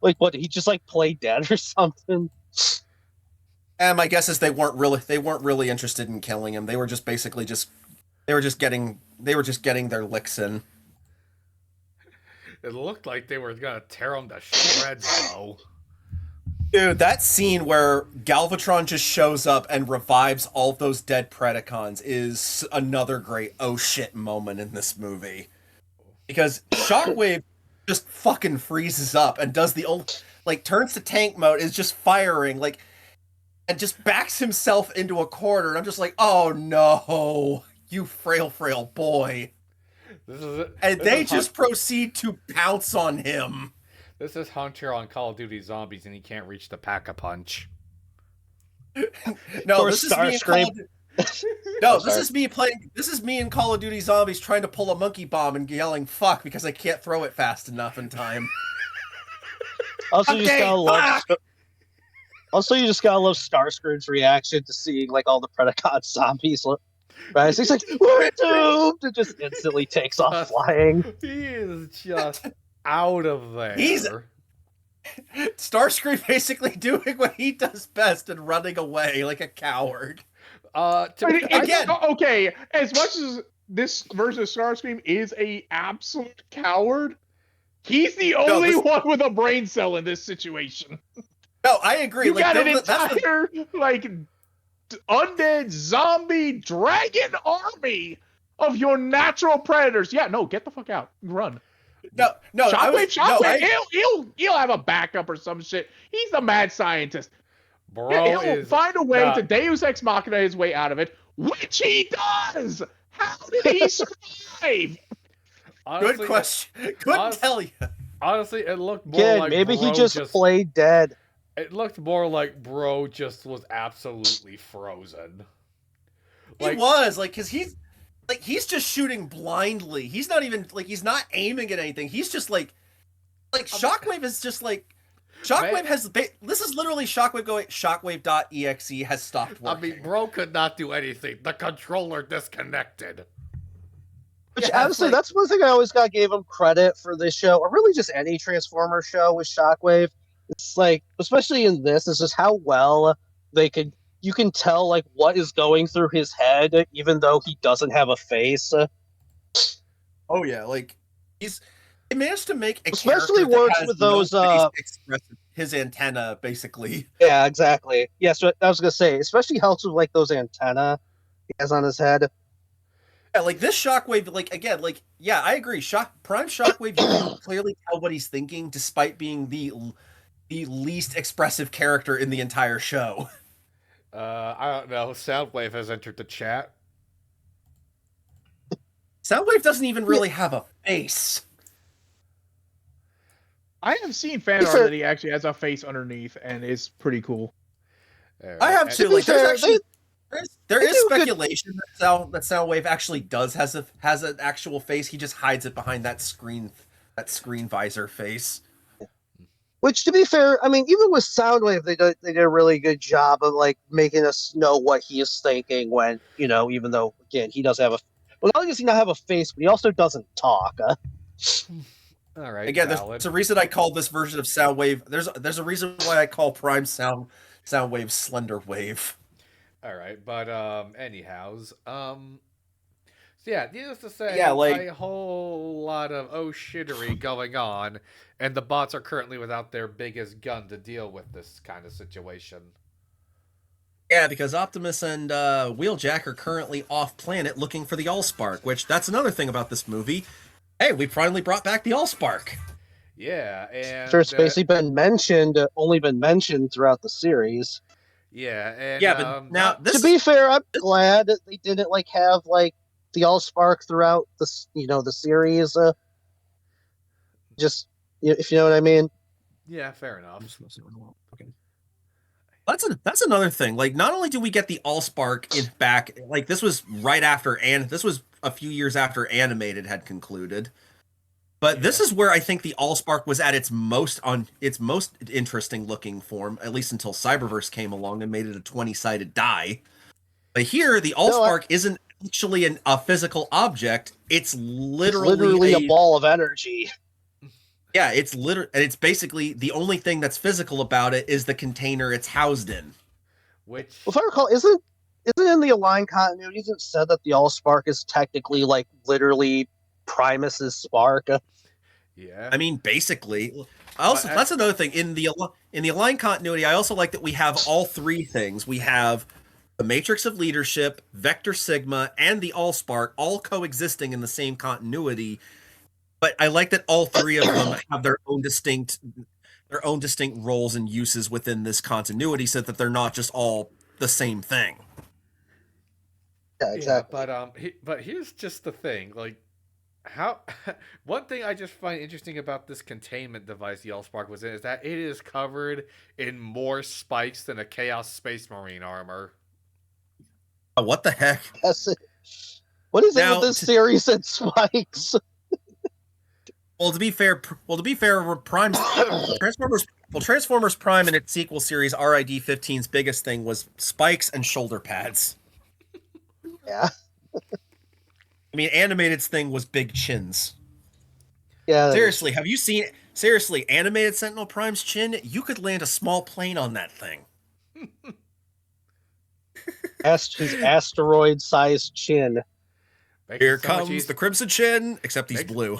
Like what? He just like played dead or something? And my guess is they weren't really interested in killing him. They were just basically they were just getting their licks in. It looked like they were gonna tear him to shreds, though. Dude, that scene where Galvatron just shows up and revives all of those dead Predacons is another great oh shit moment in this movie. Because Shockwave just fucking freezes up and does the old, turns to tank mode, is just firing, and just backs himself into a corner. And I'm just like, oh no, you frail boy. They just proceed to pounce on him. This is Hunter on Call of Duty Zombies, and he can't reach the pack-a-punch. No, this is me. No, this is me playing. This is me in Call of Duty Zombies trying to pull a monkey bomb and yelling "fuck" because I can't throw it fast enough in time. Also, you just gotta love Starscream's reaction to seeing like all the Predacon zombies. Right? So he's like, "We're doomed!" and just instantly takes off flying. He is just out of there. Starscream basically doing what he does best and running away like a coward. Okay, as much as this version of Starscream is a absolute coward, he's the only one with a brain cell in this situation. No, I agree. You got an entire undead zombie dragon army of your natural predators. Yeah, no, get the fuck out. Run. No, Shockwave, he'll have a backup or some shit. He's the mad scientist. Bro, he'll find a way to Deus Ex Machina his way out of it, which he does. How did he survive? Honestly, good question. Couldn't tell you. Honestly, it looked more like maybe he just played dead. It looked more like bro just was absolutely frozen. He was because he's just shooting blindly. He's not even he's not aiming at anything. He's just Shockwave is just Shockwave has this is literally Shockwave going Shockwave.exe has stopped working. I mean, bro could not do anything. The controller disconnected. Which honestly, that's one thing I always gave him credit for this show, or really just any Transformer show with Shockwave. It's especially in this, it's just how well you can tell what is going through his head, even though he doesn't have a face. Oh yeah, They managed to make a Especially character that works has with no those, face express his antenna, basically. Yeah, exactly. Yes, what I was gonna say. Especially helps with like those antenna he has on his head. Yeah, like this Shockwave, like again, like yeah, I agree. Prime Shockwave, you can clearly tell what he's thinking, despite being the least expressive character in the entire show. I don't know. Soundwave has entered the chat. Soundwave doesn't even really have a face. I have seen fan art that he actually has a face underneath, and it's pretty cool. Right. I have too. Like, there's actually there is speculation that Soundwave actually does has an actual face. He just hides it behind that screen visor face. Which, to be fair, I mean, even with Soundwave, they did a really good job of like making us know what he is thinking when, even though again he does have a, well, not only does he not have a face, but he also doesn't talk. All right. Again, valid. there's a reason I call this version of Soundwave. There's a reason why I call Prime Soundwave Slender Wave. All right, but anyhows, so yeah, needless to say, Yeah, like a whole lot of shittery going on, and the bots are currently without their biggest gun to deal with this kind of situation. Yeah, because Optimus and Wheeljack are currently off planet looking for the Allspark, which that's another thing about this movie. Hey, we finally brought back the Allspark. Yeah, and sure, it's basically only been mentioned throughout the series. Yeah, and yeah, but now to be fair, I'm glad that they didn't like have like the Allspark throughout the series. Just if you know what I mean. Yeah, fair enough. Okay. That's another thing. Like, not only do we get the Allspark back, like this was right after, and this was a few years after Animated had concluded. But this is where I think the Allspark was at its most interesting looking form, at least until Cyberverse came along and made it a 20-sided die. But here, the Allspark isn't actually a physical object. It's literally a ball of energy. Yeah, it's basically the only thing that's physical about it is the container it's housed in. Which, if I recall, isn't in the Align continuity, isn't said that the Allspark is technically like literally Primus's spark? Yeah. I mean, basically. Also, that's another thing in the Align continuity. I also like that we have all three things. We have the Matrix of Leadership, Vector Sigma, and the Allspark all coexisting in the same continuity. But I like that all three of them have their own distinct roles and uses within this continuity, so that they're not just all the same thing. Yeah, exactly. Yeah, but here's just the thing, like how one thing I just find interesting about this containment device the Allspark was in is that it is covered in more spikes than a Chaos Space Marine armor. What the heck? What is it with this series and spikes? Well, to be fair, Transformers Prime and its sequel series RID-15's biggest thing was spikes and shoulder pads. Yeah. I mean, Animated's thing was big chins. Yeah. Seriously, have you seen Animated Sentinel Prime's chin? You could land a small plane on that thing. His asteroid-sized chin. Here comes the Crimson Chin, except he's blue.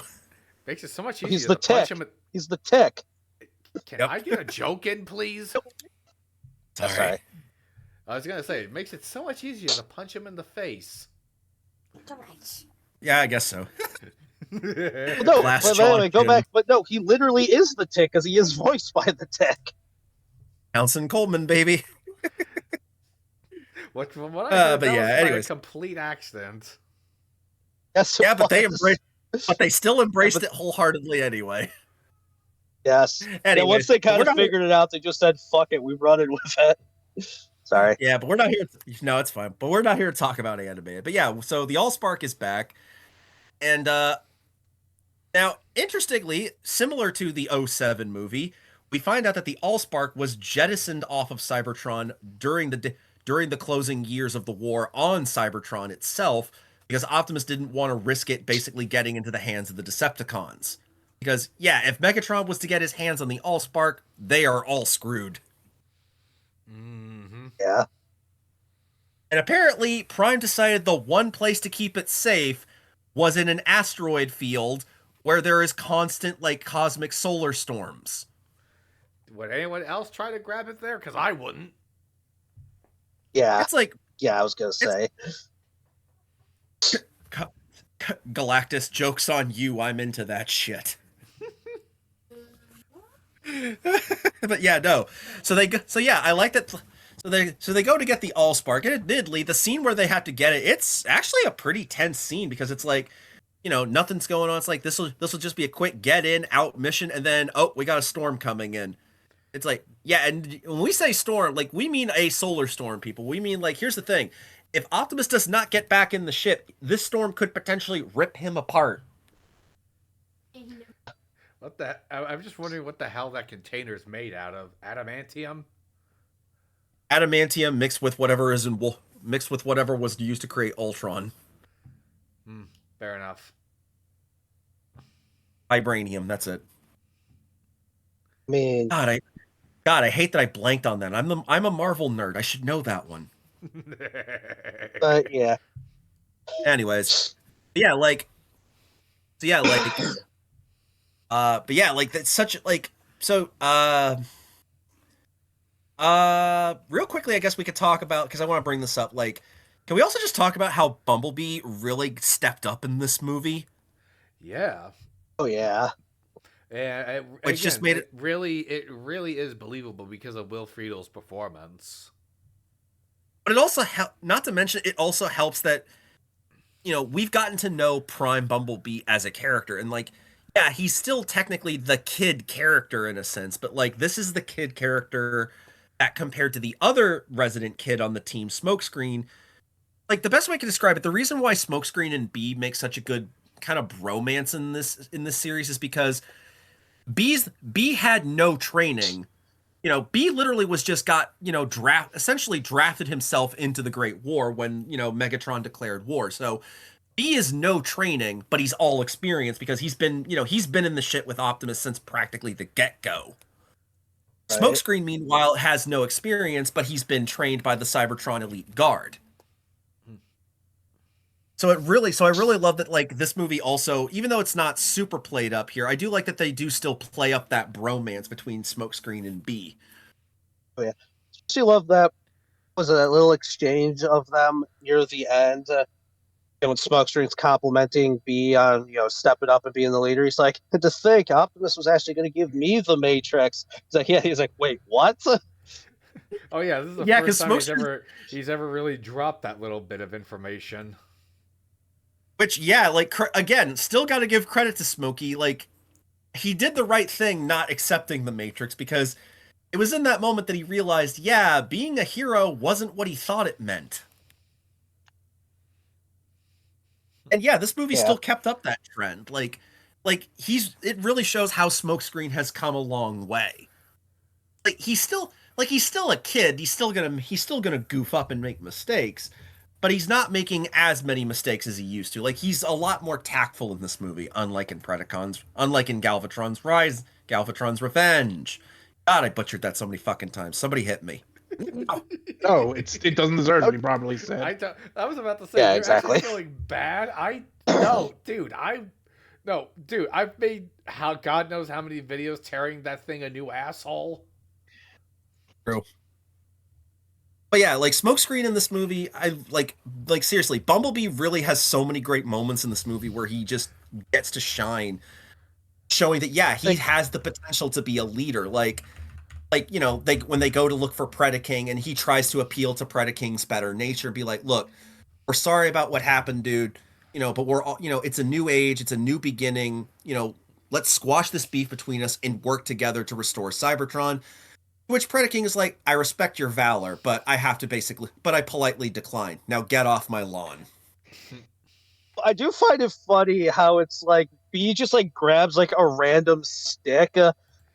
Makes it so much easier. He's the tick. He's the tick. Can I get a joke in, please? Sorry. I was gonna say it makes it so much easier to punch him in the face. Yeah, I guess so. Well, no, but anyway, go back. But no, he literally is the tick, because he is voiced by the tick. Townsend Coleman, baby. From what I heard, but yeah, anyways, a complete accident. Yes, yeah, but they still embraced it wholeheartedly anyway. Yes. Anyways, once they kind of figured it out, they just said, "Fuck it, we're running with it." Sorry. Yeah, but we're not here. No, it's fine. But we're not here to talk about Animated. But yeah, so the Allspark is back, and now interestingly, similar to the 07 movie, we find out that the Allspark was jettisoned off of Cybertron during the closing years of the war on Cybertron itself, because Optimus didn't want to risk it basically getting into the hands of the Decepticons. Because, yeah, if Megatron was to get his hands on the Allspark, they are all screwed. Mm-hmm. Yeah. And apparently, Prime decided the one place to keep it safe was in an asteroid field where there is constant like cosmic solar storms. Would anyone else try to grab it there? Because I wouldn't. Yeah, It's like yeah, I was gonna say. Galactus, joke's on you. I'm into that shit. But yeah, no. So yeah, I like that. So they go to get the Allspark, and admittedly, the scene where they have to get it, it's actually a pretty tense scene because it's like, nothing's going on. It's like this will just be a quick get in out mission, and then we got a storm coming in. It's like, yeah, and when we say storm, like we mean a solar storm, people. We mean like, here's the thing: if Optimus does not get back in the ship, this storm could potentially rip him apart. What the? I'm just wondering what the hell that container's made out of. Adamantium? Adamantium mixed with whatever was used to create Ultron. Fair enough. Vibranium, that's it. I mean, God, I hate that I blanked on that. I'm a Marvel nerd. I should know that one. but yeah, Anyways, yeah, like, so yeah, like, but yeah, like that's such like so. Real quickly, I guess we could talk about, because I want to bring this up. Like, can we also just talk about how Bumblebee really stepped up in this movie? Yeah. oh yeah, And Which just made it really is believable because of Will Friedel's performance. But it also not to mention it also helps that we've gotten to know Prime Bumblebee as a character, and like, yeah, he's still technically the kid character in a sense, but like this is the kid character that compared to the other resident kid on the team, Smokescreen, like the best way I can describe it, the reason why Smokescreen and B make such a good kind of bromance in this series is because B had no training. B literally was just got, essentially drafted himself into the Great War when, Megatron declared war. So B is no training, but he's all experience because he's been in the shit with Optimus since practically the get-go. Right. Smokescreen, meanwhile, has no experience, but he's been trained by the Cybertron Elite Guard. So I really love that, like, this movie also, even though it's not super played up here, I do like that they do still play up that bromance between Smokescreen and B. oh yeah. She loved that. Was it that little exchange of them near the end? When Smokescreen's complimenting B on stepping up and being the leader, he's like, to think Optimus was actually going to give me the Matrix. He's like, yeah. He's like, wait, what? Oh yeah, this is the first time he's ever really dropped that little bit of information. Which, yeah, like, again, still got to give credit to Smokey. Like, he did the right thing not accepting the Matrix, because it was in that moment that he realized, yeah, being a hero wasn't what he thought it meant. And yeah, this movie still kept up that trend. Like it really shows how Smokescreen has come a long way. Like he's still a kid. He's still gonna goof up and make mistakes, but he's not making as many mistakes as he used to. Like, he's a lot more tactful in this movie, unlike in Galvatron's Rise, Galvatron's Revenge. God, I butchered that so many fucking times. Somebody hit me. No, it doesn't deserve to be properly said. I was about to say, Yeah, you're exactly. actually feeling bad. Dude, I've made God knows how many videos tearing that thing a new asshole. True. But yeah, like, Smokescreen in this movie, I like seriously, Bumblebee really has so many great moments in this movie where he just gets to shine, showing that, yeah, he has the potential to be a leader. Like when they go to look for Predaking and he tries to appeal to Predaking's better nature, be like, look, we're sorry about what happened, dude, but we're all, it's a new age, it's a new beginning, let's squash this beef between us and work together to restore Cybertron. Which Predaking is like, I respect your valor, but I politely decline. Now get off my lawn. I do find it funny how it's like B just like grabs like a random stick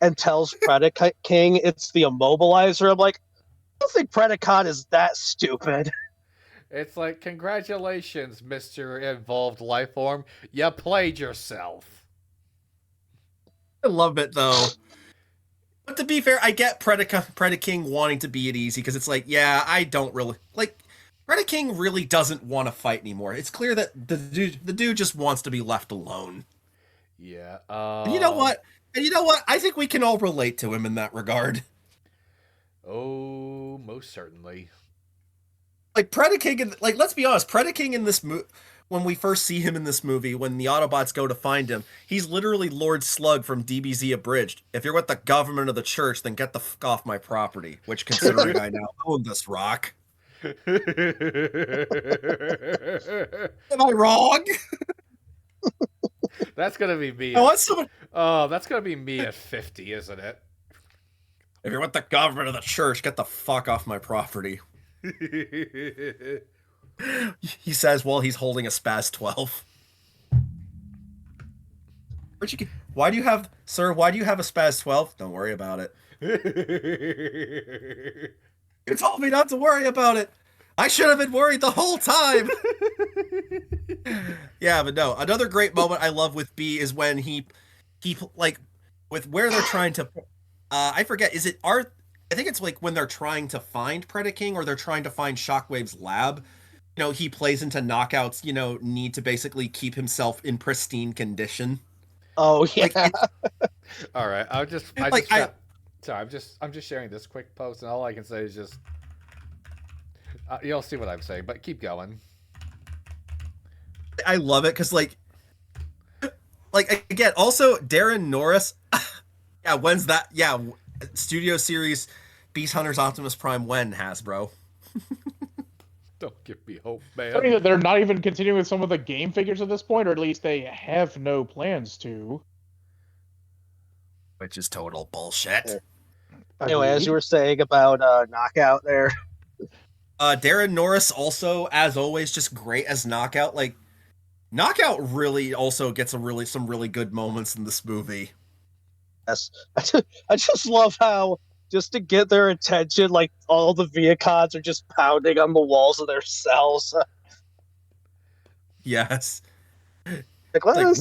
and tells Predaking it's the immobilizer. I'm like, I don't think Predacon is that stupid. It's like, congratulations, Mr. Involved Lifeform. You played yourself. I love it, though. But to be fair, I get Predaking wanting to be at easy, because it's like, yeah, I don't really... Like, Predaking really doesn't want to fight anymore. It's clear that the dude just wants to be left alone. Yeah. And you know what? I think we can all relate to him in that regard. Oh, most certainly. Like Predaking, like let's be honest, Predaking in this movie, when we first see him in this movie, when the Autobots go to find him, he's literally Lord Slug from DBZ Abridged. If you're with the government of the church, then get the fuck off my property. Which, considering I now own this rock, am I wrong? That's gonna be me. I want someone. Oh, that's gonna be me at 50, isn't it? If you're with the government of the church, get the fuck off my property. He says while he's holding a Spaz 12. Why do you have a Spaz 12? Don't worry about it. You told me not to worry about it. I should have been worried the whole time. Yeah, but no. Another great moment I love with B is when he like with where they're trying to I forget, is it art? I think it's like when they're trying to find Predaking or they're trying to find Shockwave's lab. You know, he plays into Knockout's, need to basically keep himself in pristine condition. Oh yeah. Like, All right, I'm just sharing this quick post, and all I can say is just you'll see what I'm saying, but keep going. I love it because like again, also Darren Norris. Yeah, when's that? Yeah, Studio Series Beast Hunters Optimus Prime when, Hasbro? Don't give me hope, man. Funny that they're not even continuing with some of the game figures at this point, or at least they have no plans to. Which is total bullshit. Anyway, as you were saying about Knockout there. Darren Norris also, as always, just great as Knockout. Like, Knockout really also gets some really good moments in this movie. Yes. I just love how, just to get their attention, like all the Viacons are just pounding on the walls of their cells. Yes. Like, let us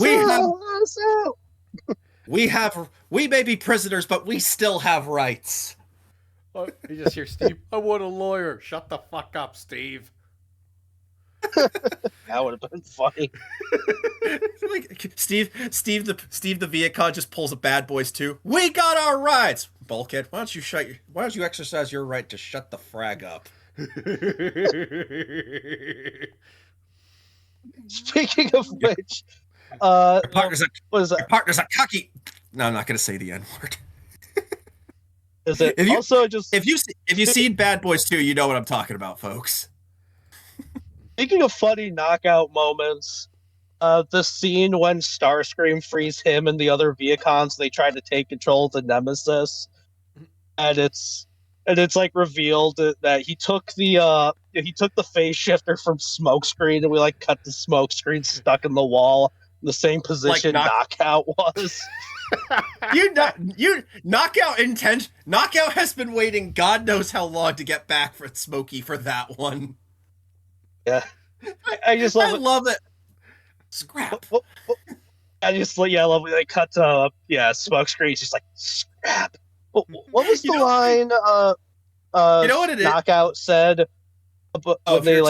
out. We may be prisoners, but we still have rights. Oh, you just hear Steve. I want a lawyer. Shut the fuck up, Steve. That would have been funny. Like Steve the Viacon just pulls a Bad Boys 2. We got our rights. Bulkhead, why don't you exercise your right to shut the frag up? Speaking of which, Your partner's a cucky. No, I'm not going to say the N word. Is it also just if you've seen Bad Boys 2, you know what I'm talking about, folks. speaking of funny Knockout moments? The scene when Starscream frees him and the other Viacons, they try to take control of the Nemesis, and it's like revealed that he took the phase shifter from Smokescreen, and we like cut the Smokescreen stuck in the wall in the same position Knockout was. Knockout has been waiting God knows how long to get back for Smokey for that one. Yeah, I just love it. Scrap. I love when they cut Smokescreen's just like scrap. What was the line? You know what it is? Knockout said. When they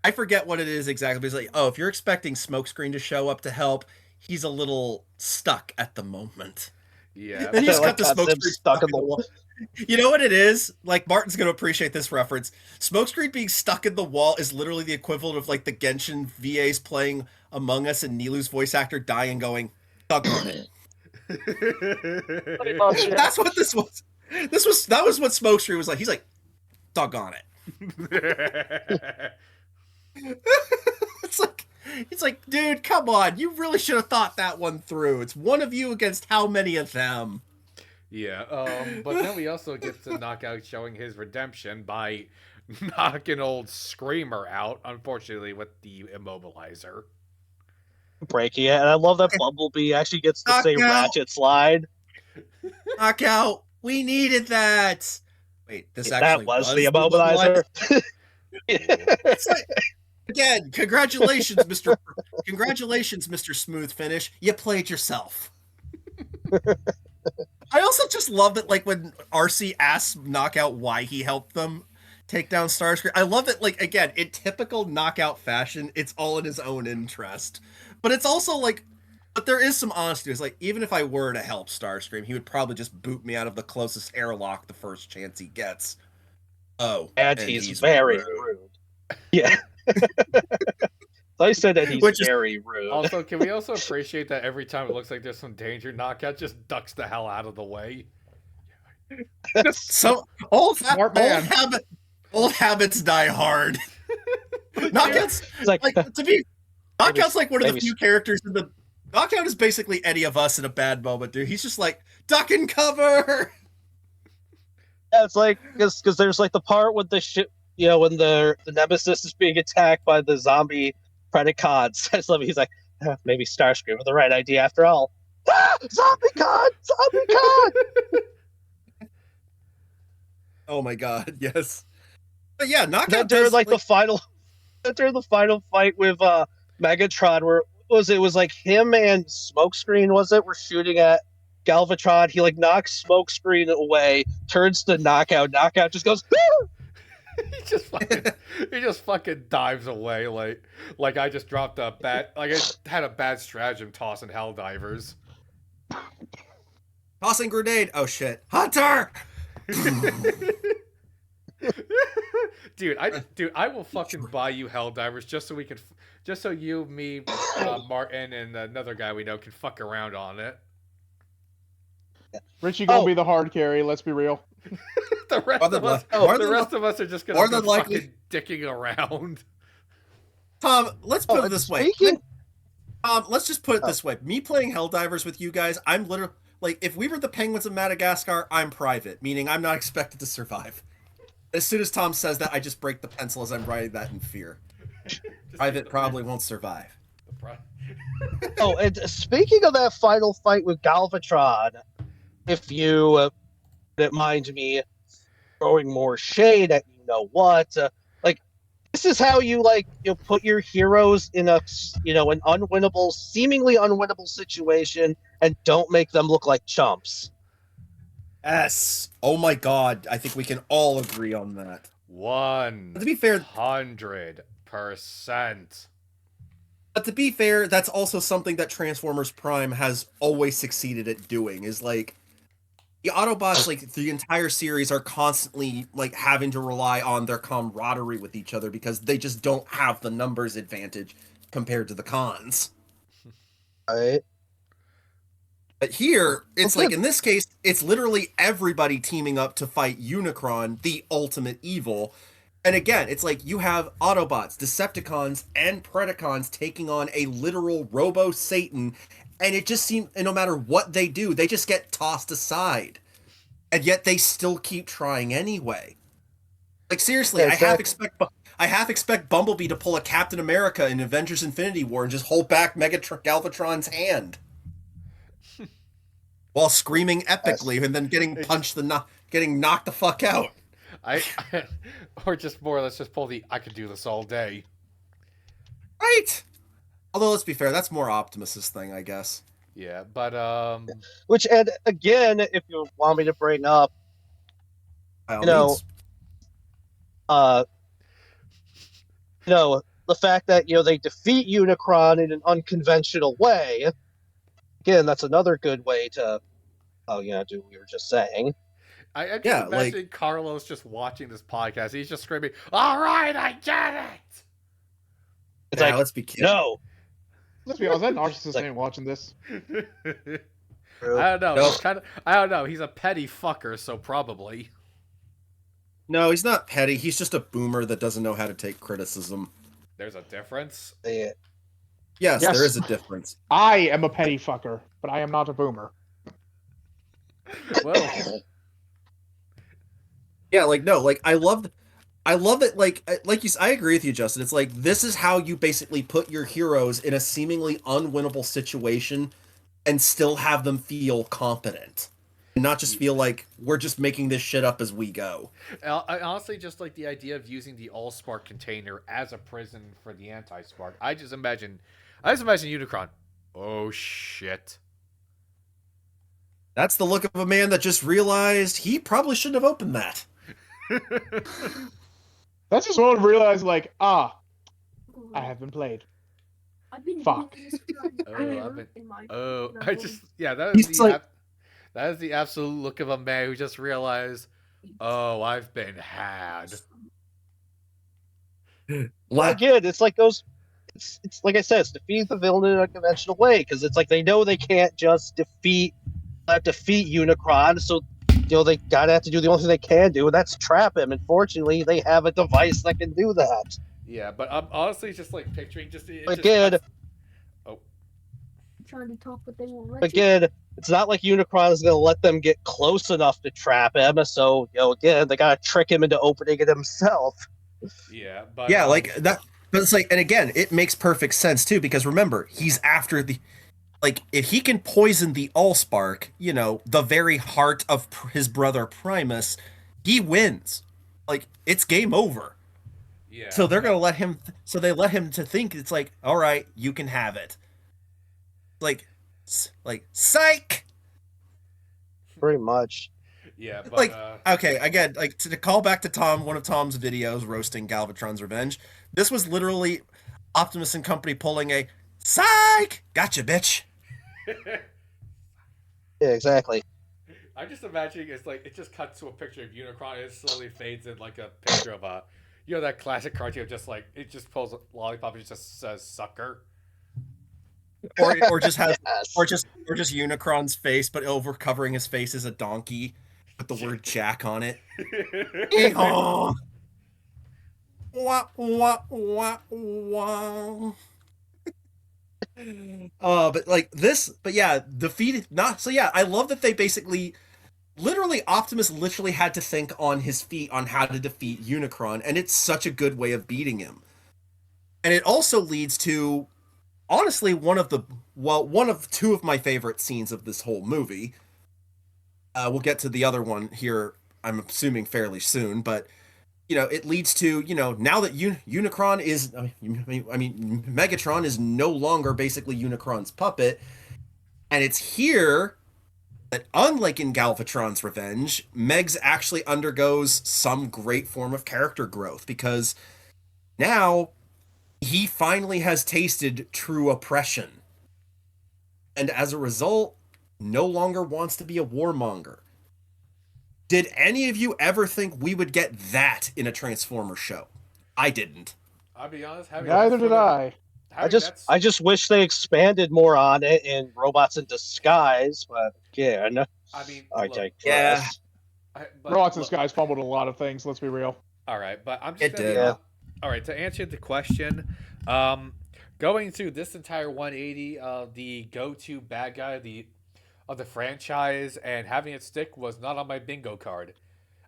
I forget what it is exactly. But it's like, if you're expecting Smokescreen to show up to help, he's a little stuck at the moment. Yeah. Then you just cut the Smokescreen stuck in the wall. You know what it is? Like, Martin's going to appreciate this reference. Smokescreen being stuck in the wall is literally the equivalent of, like, the Genshin VAs playing Among Us and Nilu's voice actor dying going, stuck on it. That's what this was. That was what Smokescreen was like. He's like, doggone it. It's like, dude, come on. You really should have thought that one through. It's one of you against how many of them? Yeah, but then we also get to Knockout showing his redemption by knocking old Screamer out, unfortunately, with the immobilizer. Breaking it, and I love that Bumblebee actually gets to say Ratchet slide. Knockout, we needed that. Wait, that was the immobilizer. It's like, again, congratulations, Mr. Smooth Finish. You played yourself. I also just love that, like, when RC asks Knockout why he helped them take down Starscream. I love it, like, again, in typical Knockout fashion, it's all in his own interest. But it's also, like, But there is some honesty. It's like, even if I were to help Starscream, he would probably just boot me out of the closest airlock the first chance he gets. Oh, And he's very rude. Yeah. I said that he's Which is- very rude. Also, can we also appreciate that every time it looks like there's some danger, Knockout just ducks the hell out of the way? So old Smart man. habits die hard. Knockout's It's like, Knockout's like one of the maybe- few characters in the. Knockout is basically any of us in a bad moment, dude. He's just like duck and cover. yeah, it's like because there's like the part with the ship, you know, when the Nemesis is being attacked by the zombie Predacons. He's like, maybe Starscream with the right idea after all. Ah, zombie con! Zombie con! Oh my god, yes. But yeah, Then Knockout during does like the final fight with Megatron, where it was like him and Smokescreen, was it? Were shooting at Galvatron. He like knocks Smokescreen away, turns to Knockout. Knockout just goes, "Ah!" he just fucking dives away like I just dropped a bad, like I had a bad stratagem tossing Helldivers. tossing grenade. Oh shit, Hunter! Dude, I will fucking buy you Helldivers just so we can, just so you, me, Martin, and another guy we know can fuck around on it. Richie gonna Oh. be the hard carry. Let's be real. The rest More than of us, li- more the than rest of us are just gonna more be than likely- fucking dicking around. Tom, let's put Oh, it this way. speaking- Let's just put it this way. Me playing Helldivers with you guys, I'm literally like, if we were the Penguins of Madagascar, I'm private, meaning I'm not expected to survive. As soon as Tom says that, I just break the pencil as I'm writing that in fear. Private probably won't survive. Oh, and speaking of that final fight with Galvatron, if you don't mind me throwing more shade at you know what, like this is how you put your heroes in an unwinnable, seemingly unwinnable situation, and don't make them look like chumps. Yes. Oh my god, I think we can all agree on that. 100%. But to be fair, that's also something that Transformers Prime has always succeeded at doing, is like the Autobots, like the entire series, are constantly like having to rely on their camaraderie with each other because they just don't have the numbers advantage compared to the cons. Right? But here, it's Okay. like, in this case, it's literally everybody teaming up to fight Unicron, the ultimate evil. And again, it's like you have Autobots, Decepticons, and Predacons taking on a literal Robo-Satan, and it just seems, and no matter what they do, they just get tossed aside. And yet they still keep trying anyway. Like, seriously, Yeah, I exactly. half expect Bumblebee to pull a Captain America in Avengers Infinity War and just hold back Galvatron's hand. While screaming epically and then getting getting knocked the fuck out. Or just more, let's just pull the I could do this all day. Right. Although, let's be fair, that's more Optimus's thing, I guess. Yeah, but Which, and again, if you want me to bring up, By all You know, means. the fact that they defeat Unicron in an unconventional way. Again, that's another good way to, do what we were just saying. I'm just Yeah, imagining Carlos just watching this podcast. He's just screaming, "All right, I get it." It's Nah, like, let's be kidding. no. Let's be honest, that narcissist Like- ain't watching this. I don't know. No. He's I don't know. He's a petty fucker, so probably. No, he's not petty. He's just a boomer that doesn't know how to take criticism. There's a difference. Yeah. Yes, Yes. there is a difference. I am a petty fucker, but I am not a boomer. Well, Yeah, like, no, like, I love it. Like I agree with you, Justin. It's like, this is how you basically put your heroes in a seemingly unwinnable situation and still have them feel competent. And not just feel like we're just making this shit up as we go. I honestly just like the idea of using the all-spark container as a prison for the anti-spark. I just imagine Unicron. Oh shit. That's the look of a man that just realized he probably shouldn't have opened that. That's just one to realize, like, I have been played. I've been Fuck. doing this for an Oh, hour I've been. in my Oh, phone, and I I've just. only Yeah, that is He's the. like, That is the absolute look of a man who just realized, oh, I've been had. Well, again, it's like those. It's like I said, it's defeat the villain in a conventional way because it's like they know they can't just defeat Unicron, so they gotta have to do the only thing they can do, and that's trap him. And fortunately, they have a device that can do that. Yeah, but I'm honestly just like picturing just it just Again, cuts. Oh, trying to talk, but they won't let you. again, it's not like Unicron is gonna let them get close enough to trap him. So again, they gotta trick him into opening it himself. yeah, but yeah, like that. But it's like, and again, it makes perfect sense too, because remember, he's after the, like, if he can poison the Allspark, the very heart of his brother Primus, he wins. Like, it's game over. yeah, So they're but, gonna let him. So they let him to think it's like, all right, you can have it. Like psych. Pretty much. yeah, but Like, okay, again, like to call back to one of Tom's videos roasting Galvatron's revenge. This was literally Optimus and company pulling a psych. Gotcha, bitch. Yeah, exactly. I'm just imagining it's like it just cuts to a picture of Unicron and it slowly fades in like a picture of that classic cartoon of just like it just pulls a lollipop and it just says sucker. Or just has Yes. or just Unicron's face, but over covering his face is a donkey with the word Jack on it. Hee-haw. Wah, wah, wah, wah. But like this, but yeah, defeated not so yeah, I love that they basically literally Optimus literally had to think on his feet on how to defeat Unicron, and it's such a good way of beating him. And it also leads to honestly one of two of my favorite scenes of this whole movie. We'll get to the other one here, I'm assuming fairly soon, but it leads to, now that Unicron is, I mean, Megatron is no longer basically Unicron's puppet, and it's here that, unlike in Galvatron's Revenge, Megs actually undergoes some great form of character growth, because now he finally has tasted true oppression, and as a result, no longer wants to be a warmonger. Did any of you ever think we would get that in a Transformers show? I didn't. I'll be honest, Neither did I. I just wish they expanded more on it in Robots in Disguise, but again, I mean, I look, digress. Robots in Disguise fumbled a lot of things, let's be real. All right, but I'm just It gonna did. be Yeah. all right. To answer the question, going through this entire 180 of the go-to bad guy of the franchise and having it stick was not on my bingo card.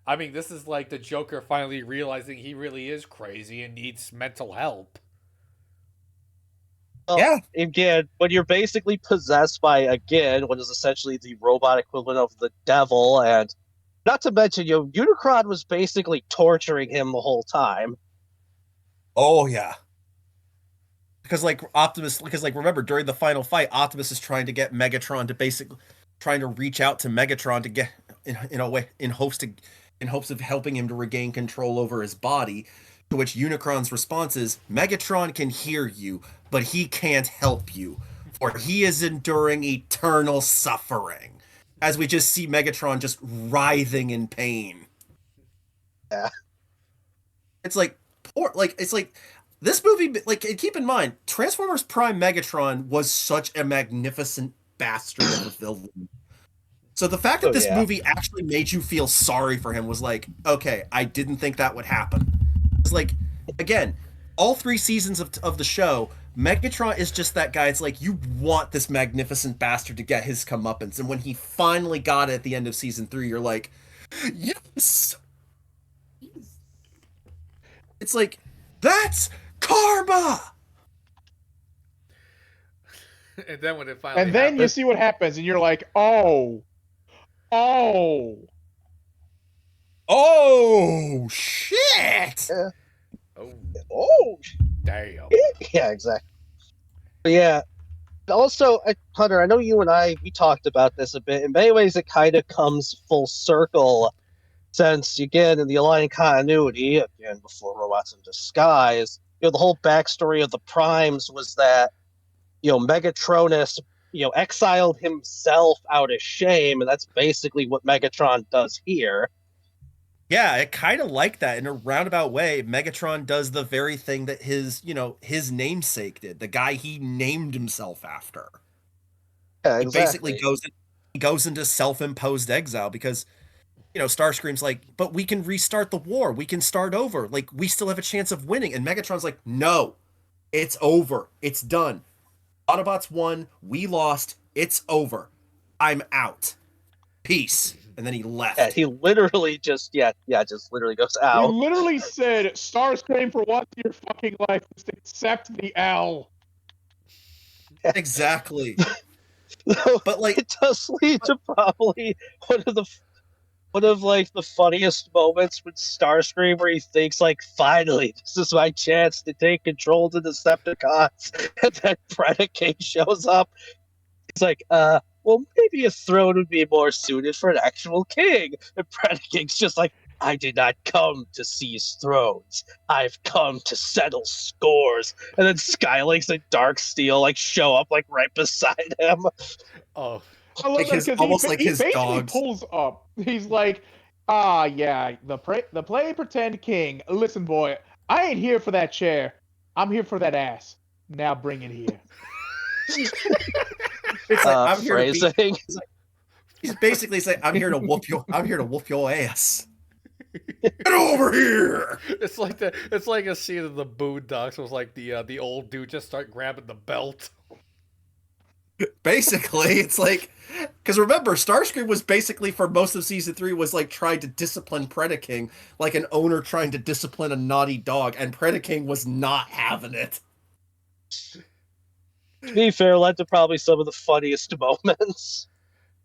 I mean, this is like the Joker finally realizing he really is crazy and needs mental help. Well, Yeah. again, when you're basically possessed by, again, what is essentially the robot equivalent of the devil, and not to mention, Unicron was basically torturing him the whole time. Oh yeah. Because remember during the final fight, Optimus is trying to get Megatron to basically trying to reach out to Megatron to get in a way in hopes of helping him to regain control over his body. To which Unicron's response is, Megatron can hear you, but he can't help you, for he is enduring eternal suffering. As we just see Megatron just writhing in pain. Yeah. It's like this movie, like, keep in mind, Transformers Prime Megatron was such a magnificent bastard of a villain. So the fact that this movie actually made you feel sorry for him was like, okay, I didn't think that would happen. It's like, again, all 3 seasons of the show, Megatron is just that guy. It's like, you want this magnificent bastard to get his comeuppance. And when he finally got it at the end of season 3, you're like, yes! It's like, that's karma! And then when it finally And then happened, you see what happens, and you're like, oh. Oh, shit! Oh, damn. yeah, exactly. But yeah, also, Hunter, I know you and we talked about this a bit. In many ways, it kind of comes full circle, since, again, in the Alliant continuity, again, before Robots in Disguise, the whole backstory of the Primes was that Megatronus, exiled himself out of shame, and that's basically what Megatron does here. Yeah, it kind of like that in a roundabout way. Megatron does the very thing that his namesake did, the guy he named himself after. Yeah, He exactly. basically goes into self-imposed exile because Starscream's like, but we can restart the war. We can start over. Like, we still have a chance of winning. And Megatron's like, no, it's over. It's done. Autobots won. We lost. It's over. I'm out. Peace. And then he left. Yeah, he literally just literally goes He out. literally said, Starscream, for once in your fucking life, just accept the L. Exactly. But like, it does lead to probably one of like the funniest moments with Starscream, where he thinks like, finally, this is my chance to take control of the Decepticons, and then Predacate shows up. He's like, well, maybe a throne would be more suited for an actual king. And Predacate's just like, I did not come to seize thrones. I've come to settle scores. And then Skylinks and Darksteel like show up like right beside him. Oh, I love Like that his- because almost he, like he his basically dogs. pulls up. He's like, yeah, the play pretend king. Listen, boy, I ain't here for that chair. I'm here for that ass. Now bring it here. it's like, I'm here to phrasing. beat. He's basically saying, I'm here to whoop your ass. Get over here. it's like a scene of the Boondocks. It was like the old dude just start grabbing the belt. Basically, it's like, because remember, Starscream was basically for most of season 3 was like trying to discipline Predaking, like an owner trying to discipline a naughty dog, and Predaking was not having it. To be fair, led to probably some of the funniest moments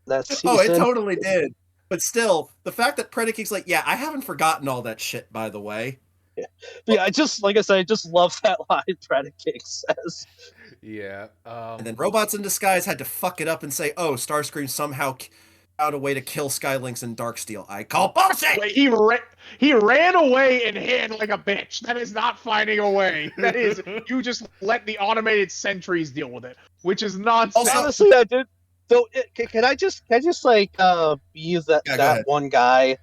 that season. Oh, it totally did. But still, the fact that Predaking's like, yeah, I haven't forgotten all that shit, by the way. Yeah, like I said, I just love that line Predacate says. Yeah. And then Robots in Disguise had to fuck it up and say, oh, Starscream somehow found a way to kill Skylinks and Darksteel. I call bullshit! Wait, he ran away and hid like a bitch. That is not finding a way. That is, you just let the automated sentries deal with it, which is nonsense. Honestly, I did. So can I just like be that one guy?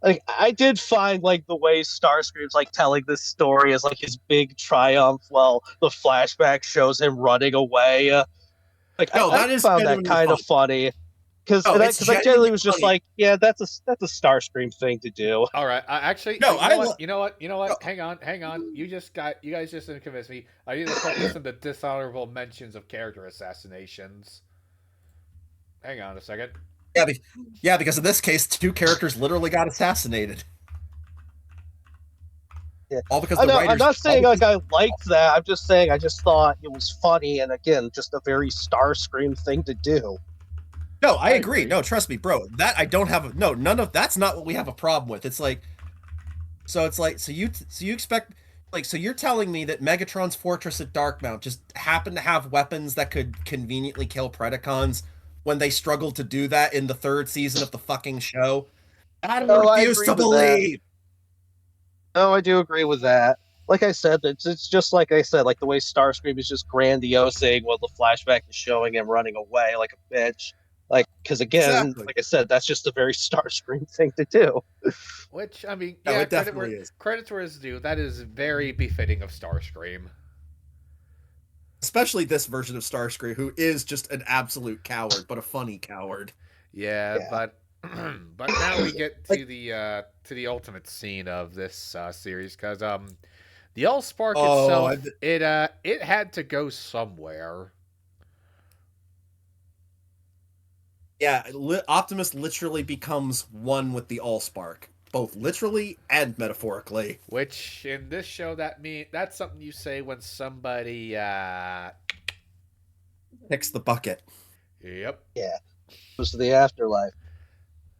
Like, I did find like the way Starscream's like telling this story as like his big triumph, while the flashback shows him running away. Like, No, I found that kind of funny. Because I generally was just like, yeah, that's a Starscream thing to do. All right, actually, No, you know what? No. Hang on. You guys just didn't convince me. I need to put this in the dishonorable mentions of character assassinations. Hang on a second. Yeah, because in this case, 2 characters literally got assassinated. Yeah. All because I'm writers. not saying like I liked that. I'm just saying I just thought it was funny, and again, just a very Starscream thing to do. No, I agree. No, trust me, bro. That I don't have. No, none of that's not what we have a problem with. It's like, so you expect, like, so you're telling me that Megatron's fortress at Darkmount just happened to have weapons that could conveniently kill Predacons when they struggled to do that in the 3rd season of the fucking show? I refuse to believe. No, I do agree with that. Like I said, it's just like I said, like the way Starscream is just grandiosing while the flashback is showing him running away like a bitch. Like, because again, like I said, that's just a very Starscream thing to do. Which, I mean, No, yeah, it definitely is. Credits where it's due. That is very befitting of Starscream. Especially this version of Starscream, who is just an absolute coward, but a funny coward. Yeah. But but now we get to the ultimate scene of this series, because the Allspark itself, it had to go somewhere. Yeah, Optimus literally becomes one with the Allspark, both literally and metaphorically. Which in this show, that's something you say when somebody Picks the bucket. Yep. Yeah, goes to the afterlife.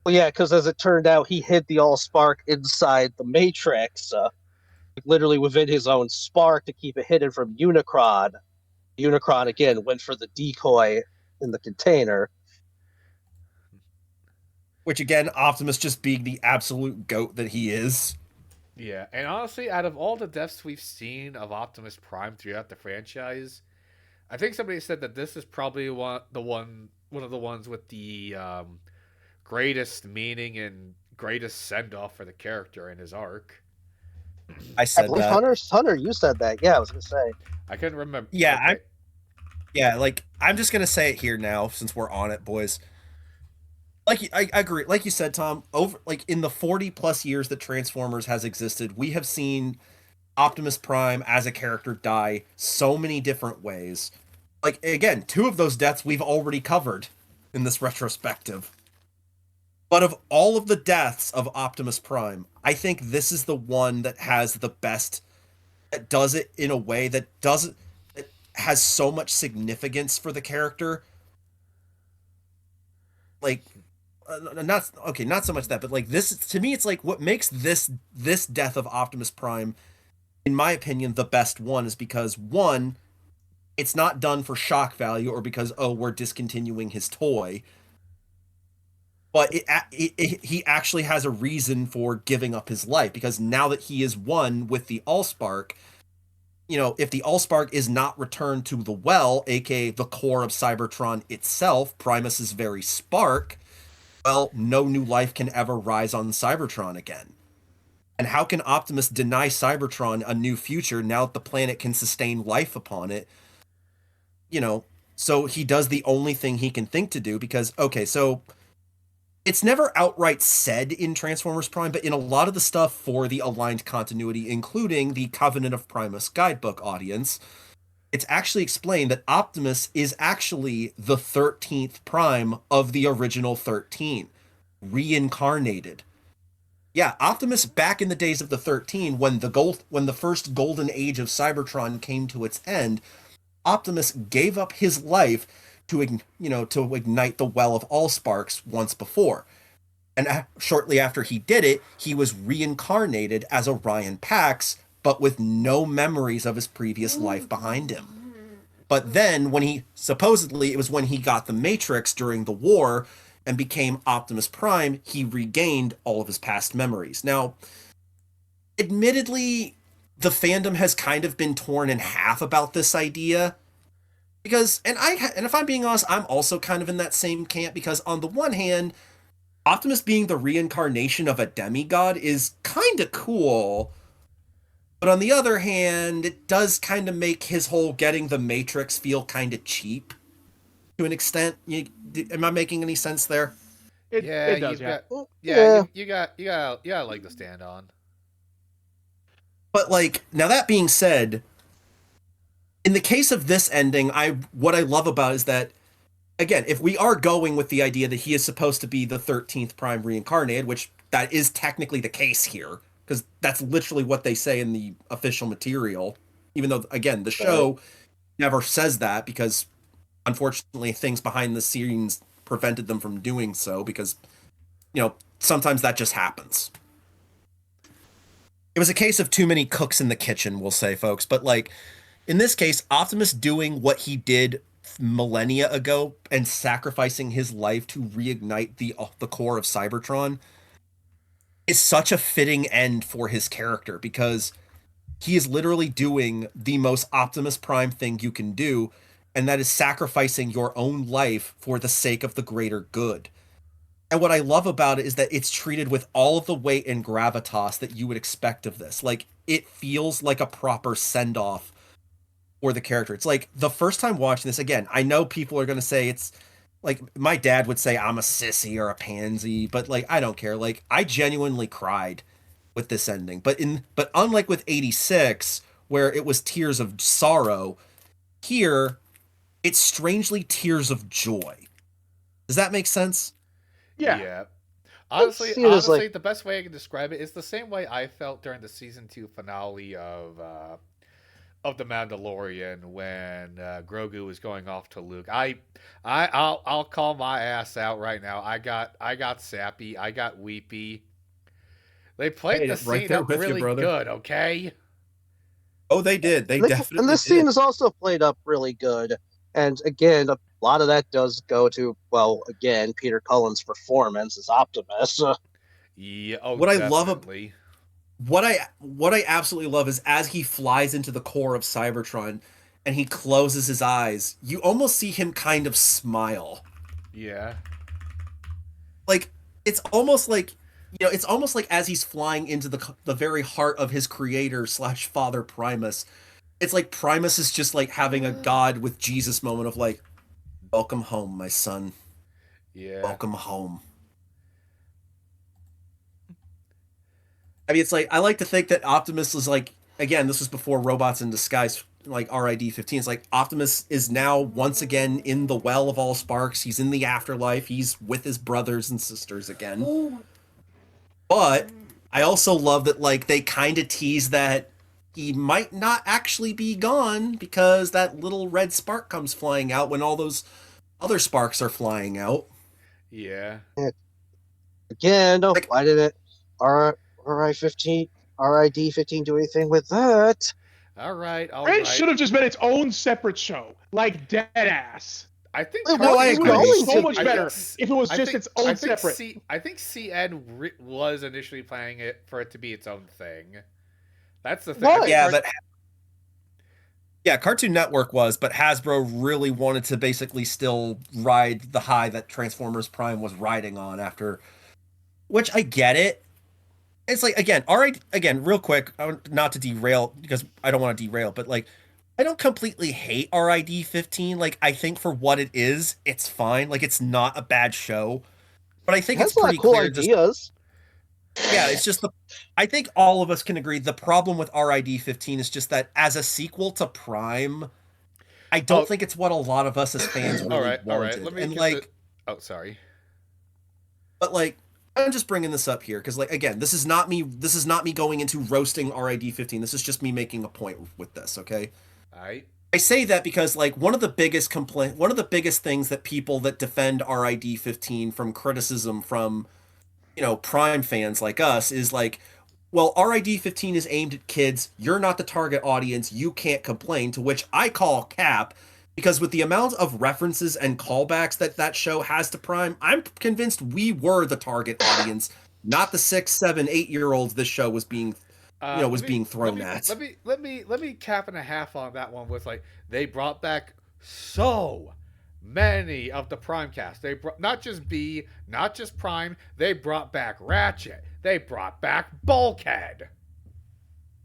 Well, yeah, because as it turned out, he hid the Allspark inside the Matrix, literally within his own spark to keep it hidden from Unicron. Unicron again went for the decoy in the container. Which again, Optimus just being the absolute goat that he is. Yeah, and honestly, out of all the deaths we've seen of Optimus Prime throughout the franchise, I think somebody said that this is probably one of the ones with the greatest meaning and greatest send off for the character in his arc. I I said believe that. Hunter, you said that. Yeah, I was gonna say. I couldn't remember. Yeah, Okay. like I'm just gonna say it here now since we're on it, boys. I agree. Like you said, Tom, over like in the 40 plus years that Transformers has existed, we have seen Optimus Prime as a character die so many different ways. Like again, two of those deaths we've already covered in this retrospective. But of all of the deaths of Optimus Prime, I think this is the one that has the best, that does it in a way that has so much significance for the character. Like not okay, not so much that, but like this to me, it's like what makes this death of Optimus Prime, in my opinion, the best one is because one, it's not done for shock value or because oh we're discontinuing his toy, but he actually has a reason for giving up his life because now that he is one with the Allspark, you know, if the Allspark is not returned to the well, aka the core of Cybertron itself, Primus's very spark, well, no new life can ever rise on Cybertron again. And how can Optimus deny Cybertron a new future now that the planet can sustain life upon it? You know, so he does the only thing he can think to do because, okay, so it's never outright said in Transformers Prime, but in a lot of the stuff for the aligned continuity, including the Covenant of Primus guidebook audience, it's actually explained that Optimus is actually the 13th Prime of the original 13, reincarnated. Yeah, Optimus back in the days of the 13, when the first golden age of Cybertron came to its end, Optimus gave up his life to to ignite the well of Allsparks once before. And shortly after he did it, he was reincarnated as Orion Pax, but with no memories of his previous life behind him. But then when he supposedly it was when he got the Matrix during the war and became Optimus Prime, he regained all of his past memories. Now, admittedly, the fandom has kind of been torn in half about this idea because and if I'm being honest, I'm also kind of in that same camp because on the one hand, Optimus being the reincarnation of a demigod is kind of cool. But on the other hand, it does kind of make his whole getting the Matrix feel kind of cheap to an extent. Am I making any sense there? Yeah, It does, you've yeah. got. Yeah. You got a leg to stand on. But like now that being said, in the case of this ending, what I love about is that again, if we are going with the idea that he is supposed to be the 13th Prime reincarnated, which that is technically the case here, because that's literally what they say in the official material, even though, again, the show never says that because, unfortunately, things behind the scenes prevented them from doing so because, sometimes that just happens. It was a case of too many cooks in the kitchen, we'll say, folks, but, like, in this case, Optimus doing what he did millennia ago and sacrificing his life to reignite the core of Cybertron is such a fitting end for his character because he is literally doing the most Optimus Prime thing you can do, and that is sacrificing your own life for the sake of the greater good. And what I love about it is that it's treated with all of the weight and gravitas that you would expect of this. Like, it feels like a proper send-off for the character. It's like the first time watching this, again, I know people are going to say it's like my dad would say I'm a sissy or a pansy, but like I don't care. Like I genuinely cried with this ending. But unlike with 86 where it was tears of sorrow, here it's strangely tears of joy. Does that make sense? Yeah. see it as, Honestly, like- the best way I can describe it is the same way I felt during the season 2 finale of the Mandalorian when Grogu was going off to Luke. I'll call my ass out right now. I got sappy. I got weepy. They played the right scene there up with you, really brother. good. Okay. Oh, they did. They definitely And this did. scene is also played up really good. And again, a lot of that does go to, well, again, Peter Cullen's performance as Optimus. Yeah. Oh, What I love definitely. what I absolutely love is as he flies into the core of Cybertron and he closes his eyes, you almost see him kind of smile. Yeah. Like, it's almost like, it's almost like as he's flying into the very heart of his creator / father Primus, it's like Primus is just like having a God with Jesus moment of like, welcome home, my son. Yeah. Welcome home. I mean, it's like, I like to think that Optimus is like, again, this was before Robots in Disguise, like RID-15. It's like Optimus is now once again in the Well of All Sparks. He's in the afterlife. He's with his brothers and sisters again. But I also love that, like, they kind of tease that he might not actually be gone because that little red spark comes flying out when all those other sparks are flying out. Yeah. Again, Like, why did it RID-15 do anything with that? All right. It should have just been its own separate show, like Deadass. I think Wait, no, I It would agree. have been going so to much be? better if it was just its own separate. I think CN was initially planning it for it to be its own thing. That's the thing. Right. Yeah, Cartoon Network was, but Hasbro really wanted to basically still ride the high that Transformers Prime was riding on after, which I get it. It's like, again, real quick, not to derail, because I don't want to derail, but like, I don't completely hate RID-15. Like, I think for what it is, it's fine. Like, it's not a bad show, but I think It it's has a lot pretty of cool clear. ideas. Yeah, it's just I think all of us can agree the problem with RID-15 is just that as a sequel to Prime, I don't think it's what a lot of us as fans really wanted. All right. Let me and like, oh, sorry. but like, I'm just bringing this up here because, like, again, this is not me going into roasting RID-15. This is just me making a point with this. Okay. All right. I say that because, like, one of the biggest things that people that defend RID-15 from criticism from, Prime fans like us is like, well, RID-15 is aimed at kids. You're not the target audience. You can't complain. To which I call cap, because with the amount of references and callbacks that show has to Prime, I'm convinced we were the target audience, not the 6, 7, 8-year-olds this show was being being thrown at. Let me cap and a half on that one with, like, they brought back so many of the Prime cast. They brought not just B, not just Prime. They brought back Ratchet. They brought back Bulkhead.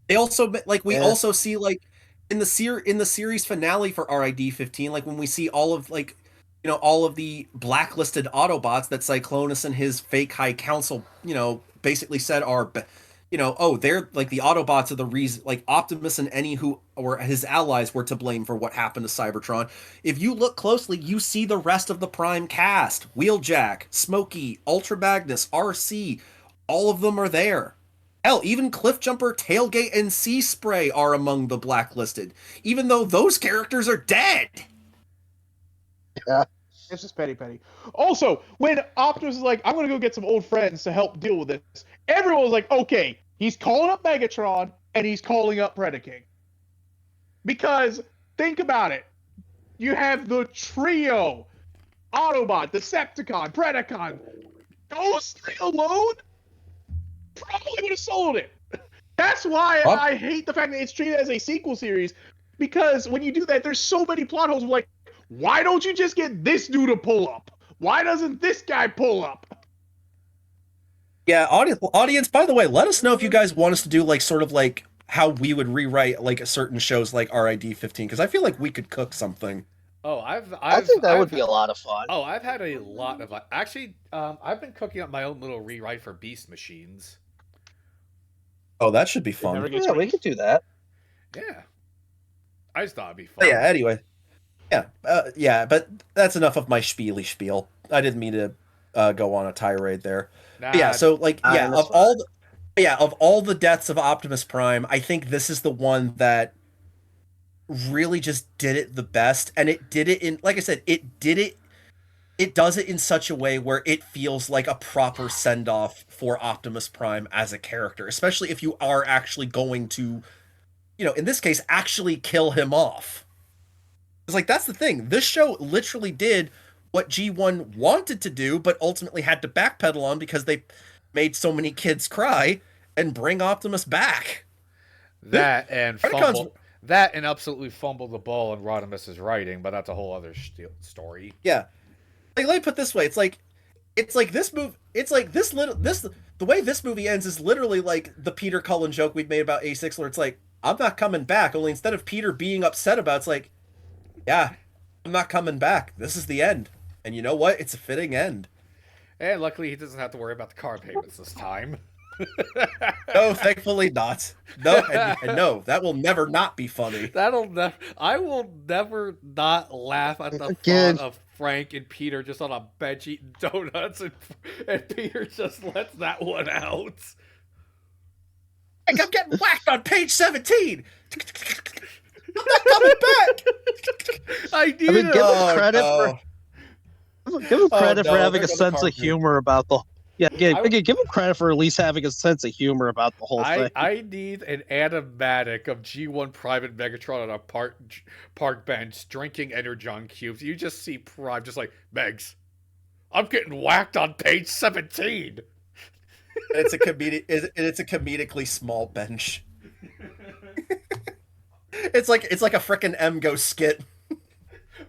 They also, like, we also see, like, in the series finale for RID-15, like, when we see all of, like, all of the blacklisted Autobots that Cyclonus and his fake High Council, basically said are, they're like the Autobots are the reason, like Optimus and any who were his allies were to blame for what happened to Cybertron. If you look closely, you see the rest of the Prime cast: Wheeljack, Smokey, Ultra Magnus, RC. All of them are there. Hell, even Cliffjumper, Tailgate, and Sea Spray are among the blacklisted, even though those characters are dead. Yeah. It's just petty. Also, when Optimus is like, I'm going to go get some old friends to help deal with this, everyone was like, okay, he's calling up Megatron and he's calling up Predaking. Because, think about it. You have the trio: Autobot, Decepticon, Predacon. Those three alone probably would have sold it. That's why I hate the fact that it's treated as a sequel series. Because when you do that, there's so many plot holes. Like, why don't you just get this dude to pull up? Why doesn't this guy pull up? Yeah, audience, by the way, let us know if you guys want us to do, like, sort of like how we would rewrite, like, certain shows like RID-15, because I feel like we could cook something. Oh, I think that would be a lot of fun. Oh, I've had a lot of, actually. I've been cooking up my own little rewrite for Beast Machines. Oh, that should be fun. Yeah, we could do that. Yeah, I just thought it'd be fun. But yeah. Anyway. Yeah, but that's enough of my spiel. I didn't mean to go on a tirade there. Yeah, so, like, of all the deaths of Optimus Prime, I think this is the one that really just did it the best, and it did it in, like I said, it does it in such a way where it feels like a proper send-off for Optimus Prime as a character, especially if you are actually going to, in this case, actually kill him off. It's like, that's the thing. This show literally did what G1 wanted to do, but ultimately had to backpedal on because they made so many kids cry and bring Optimus back. That and That and absolutely fumbled the ball in Rodimus's writing, but that's a whole other story. Yeah, like let me put it this way: it's like this move. It's like this. The way this movie ends is literally like the Peter Cullen joke we've made about A6, where it's like, I'm not coming back. Only instead of Peter being upset about it, it's like, yeah, I'm not coming back. This is the end. And you know what? It's a fitting end. And luckily, he doesn't have to worry about the car payments this time. No, thankfully not. No, and no, that will never not be funny. I will never not laugh at the Again. thought of Frank and Peter just on a bench eating donuts, and Peter just lets that one out. Like, I'm getting whacked on page 17. I'm not coming back. I need mean, give him credit no. give him credit no, for having there a go the sense of cartoon. humor about the. Yeah, give him credit for at least having a sense of humor about the whole thing. I need an animatic of G1 Private Megatron on a park bench drinking Energon cubes. You just see Prime just like, Megs, I'm getting whacked on page 17. It's a comedically small bench. It's like a frickin' M-Go skit.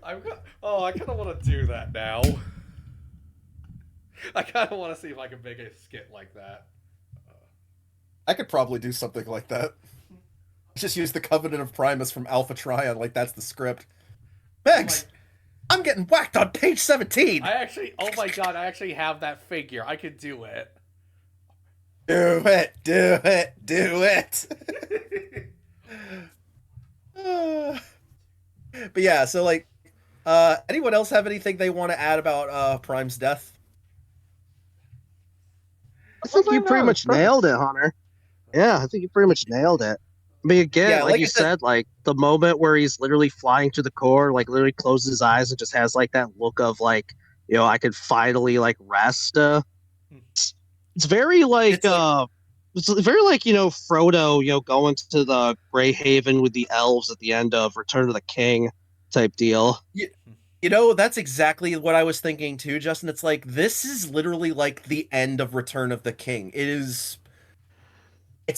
I kind of want to do that now. I kind of want to see if I can make a skit like that. I could probably do something like that. Just use the Covenant of Primus from Alpha Trion, like that's the script. Megs, I'm getting whacked on page 17. Oh my god, I actually have that figure. I could do it. Do it. But yeah, so like, anyone else have anything they want to add about Prime's death? I think you pretty much nailed it, Hunter. Yeah, I think you pretty much nailed it. I mean, again, Yeah, like you said, like the moment where he's literally flying to the core, like literally closes his eyes and just has like that look of like, I could finally like rest. It's very like it's very like Frodo, going to the Grey Haven with the elves at the end of Return of the King type deal. That's exactly what I was thinking too, Justin. It's like, this is literally like the end of Return of the King. It's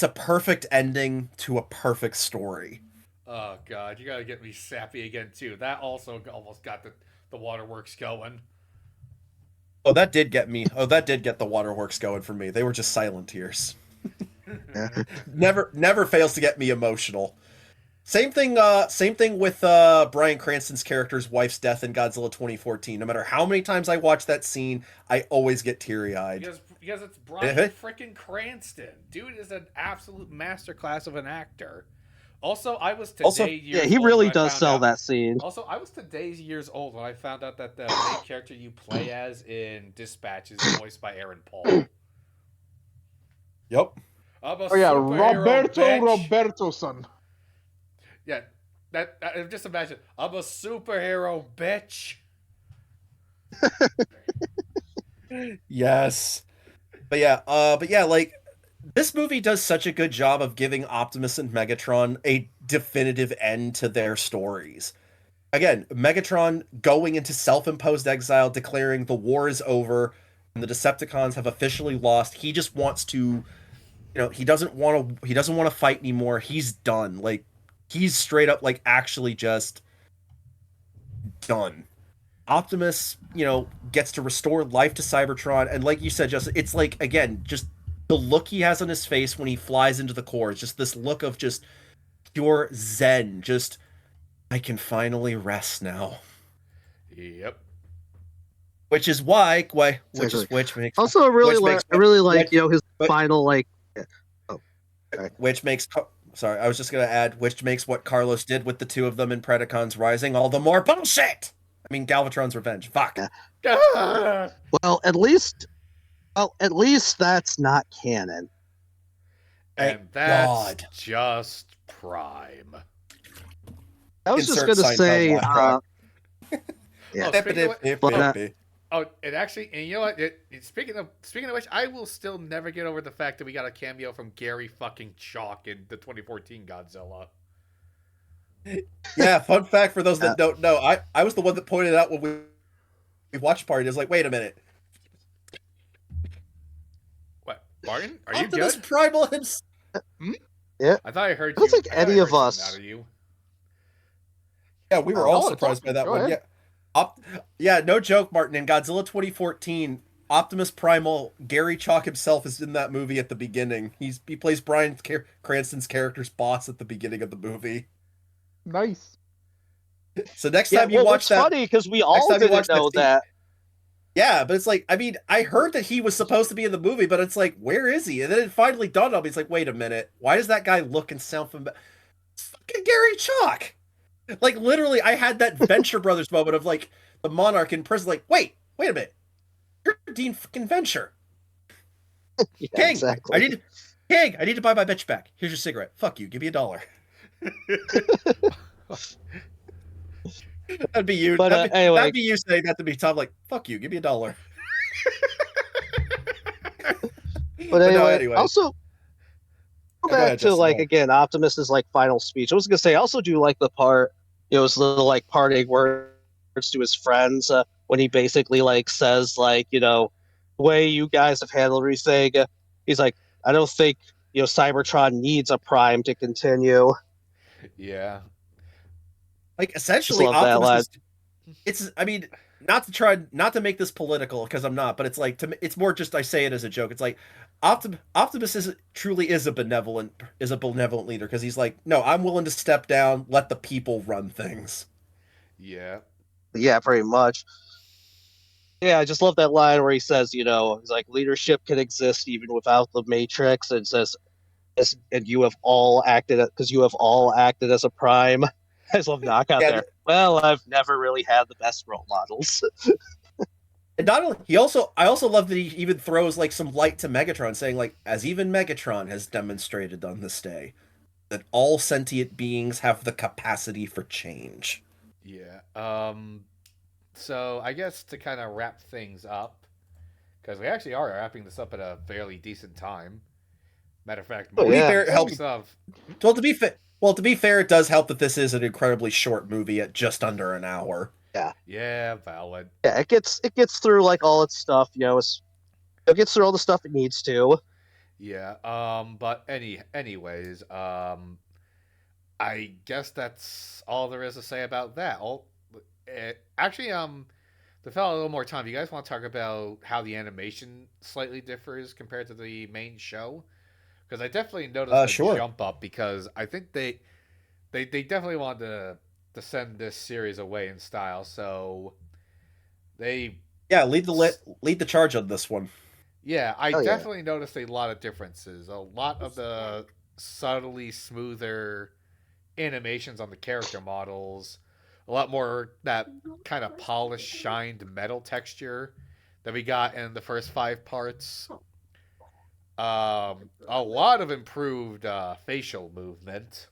a perfect ending to a perfect story. Oh god, you gotta get me sappy again too. That also almost got the waterworks going. Oh, that did get the waterworks going for me. They were just silent tears. Never fails to get me emotional. Same thing with Bryan Cranston's character's wife's death in Godzilla 2014. No matter how many times I watch that scene, I always get teary-eyed. Because it's Bryan freaking Cranston. Dude is an absolute masterclass of an actor. Also, I was today years old. Yeah, he really does sell that scene. Also, I was today's years old when I found out that the main character you play as in Dispatch is voiced by Aaron Paul. Yep. Robertoson. Yeah, that just imagine. I'm a superhero, bitch. Yes. But yeah, like, this movie does such a good job of giving Optimus and Megatron a definitive end to their stories. Again, Megatron going into self-imposed exile, declaring the war is over and the Decepticons have officially lost. He just wants to, he doesn't want to fight anymore. He's done. Like, he's straight up like actually just done. Optimus, gets to restore life to Cybertron, and like you said, just it's like, again, just the look he has on his face when he flies into the core is just this look of just pure zen. Just, I can finally rest now. Yep. Which is which makes also I really like his final like. Which makes. Sorry, I was just gonna add, which makes what Carlos did with the two of them in Predacons Rising all the more bullshit. I mean, Galvatron's revenge. Fuck. Yeah. Well, at least that's not canon. And that's just Prime. I was just gonna say, yeah. And actually, and you know what? Speaking of which, I will still never get over the fact that we got a cameo from Gary fucking Chalk in the 2014 Godzilla. Yeah, fun fact for those that don't know, I was the one that pointed out when we watched party. I was like, wait a minute. What, Barton? Are you Optimus good? Primal himself. Yeah. I thought I heard you. I don't think any of us. Out of you. Yeah, we were I all wanna surprised talk- by that go one. ahead. Yeah. Yeah, no joke, Martin. In Godzilla 2014, Optimus Primal, Gary Chalk himself is in that movie at the beginning. He plays Bryan Cranston's character's boss at the beginning of the movie. Nice. So next Yeah, time you well, watch what's that, funny because we next all time you didn't watch that know scene, that. yeah, but it's like, I mean, I heard that he was supposed to be in the movie, but it's like, where is he? And then it finally dawned on me. It's like, wait a minute, why does that guy look and sound familiar? It's fucking Gary Chalk. Like literally, I had that Venture Brothers moment of like the Monarch in prison. Like, wait a minute, you're Dean fucking Venture. Yeah, King, exactly. I need to buy my bitch back. Here's your cigarette. Fuck you. Give me $1. That'd be you. But anyway, That'd be you saying that to me, Tom. Like, fuck you. Give me $1. but But no, anyway, anyway. also go Go back ahead, to Justin. like again Optimus's like final speech. I was gonna say I also do like the part, his little like parting words to his friends when he basically like says like the way you guys have handled everything. He's like, I don't think Cybertron needs a Prime to continue. Yeah. Like, Just essentially, love that Optimus line. is. It's. I mean, not to make this political because I'm not, but it's like it's more just I say it as a joke. It's like Optimus truly is a benevolent leader because he's like, no, I'm willing to step down, let the people run things. Yeah. Yeah, pretty much. Yeah, I just love that line where he says, he's like, leadership can exist even without the Matrix, and says, and you have all acted because you have all acted as a Prime. I just love knockout Yeah, there. Well, I've never really had the best role models. and not only I also love that he even throws like some light to Megatron, saying like, as even Megatron has demonstrated on this day, that all sentient beings have the capacity for change. Yeah. So I guess to kind of wrap things up, because we actually are wrapping this up at a fairly decent time. Matter of fact, Oh, more yeah. Fair, it helps. stuff. Well, to be fair, it does help that this is an incredibly short movie at just under an hour. Yeah, valid. Yeah, it gets through like all its stuff. It gets through all the stuff it needs to. Yeah. But anyways, I guess that's all there is to say about that. Actually, to fill out a little more time, you guys want to talk about how the animation slightly differs compared to the main show? Because I definitely noticed a Sure. jump up because I think they definitely wanted to send this series away in style. So they Yeah, lead the charge on this one. yeah, I Oh, yeah. definitely noticed a lot of differences. A lot of the subtly smoother animations on the character models, a lot more that kind of polished, shined metal texture that we got in the first 5 parts. A lot of improved facial movement,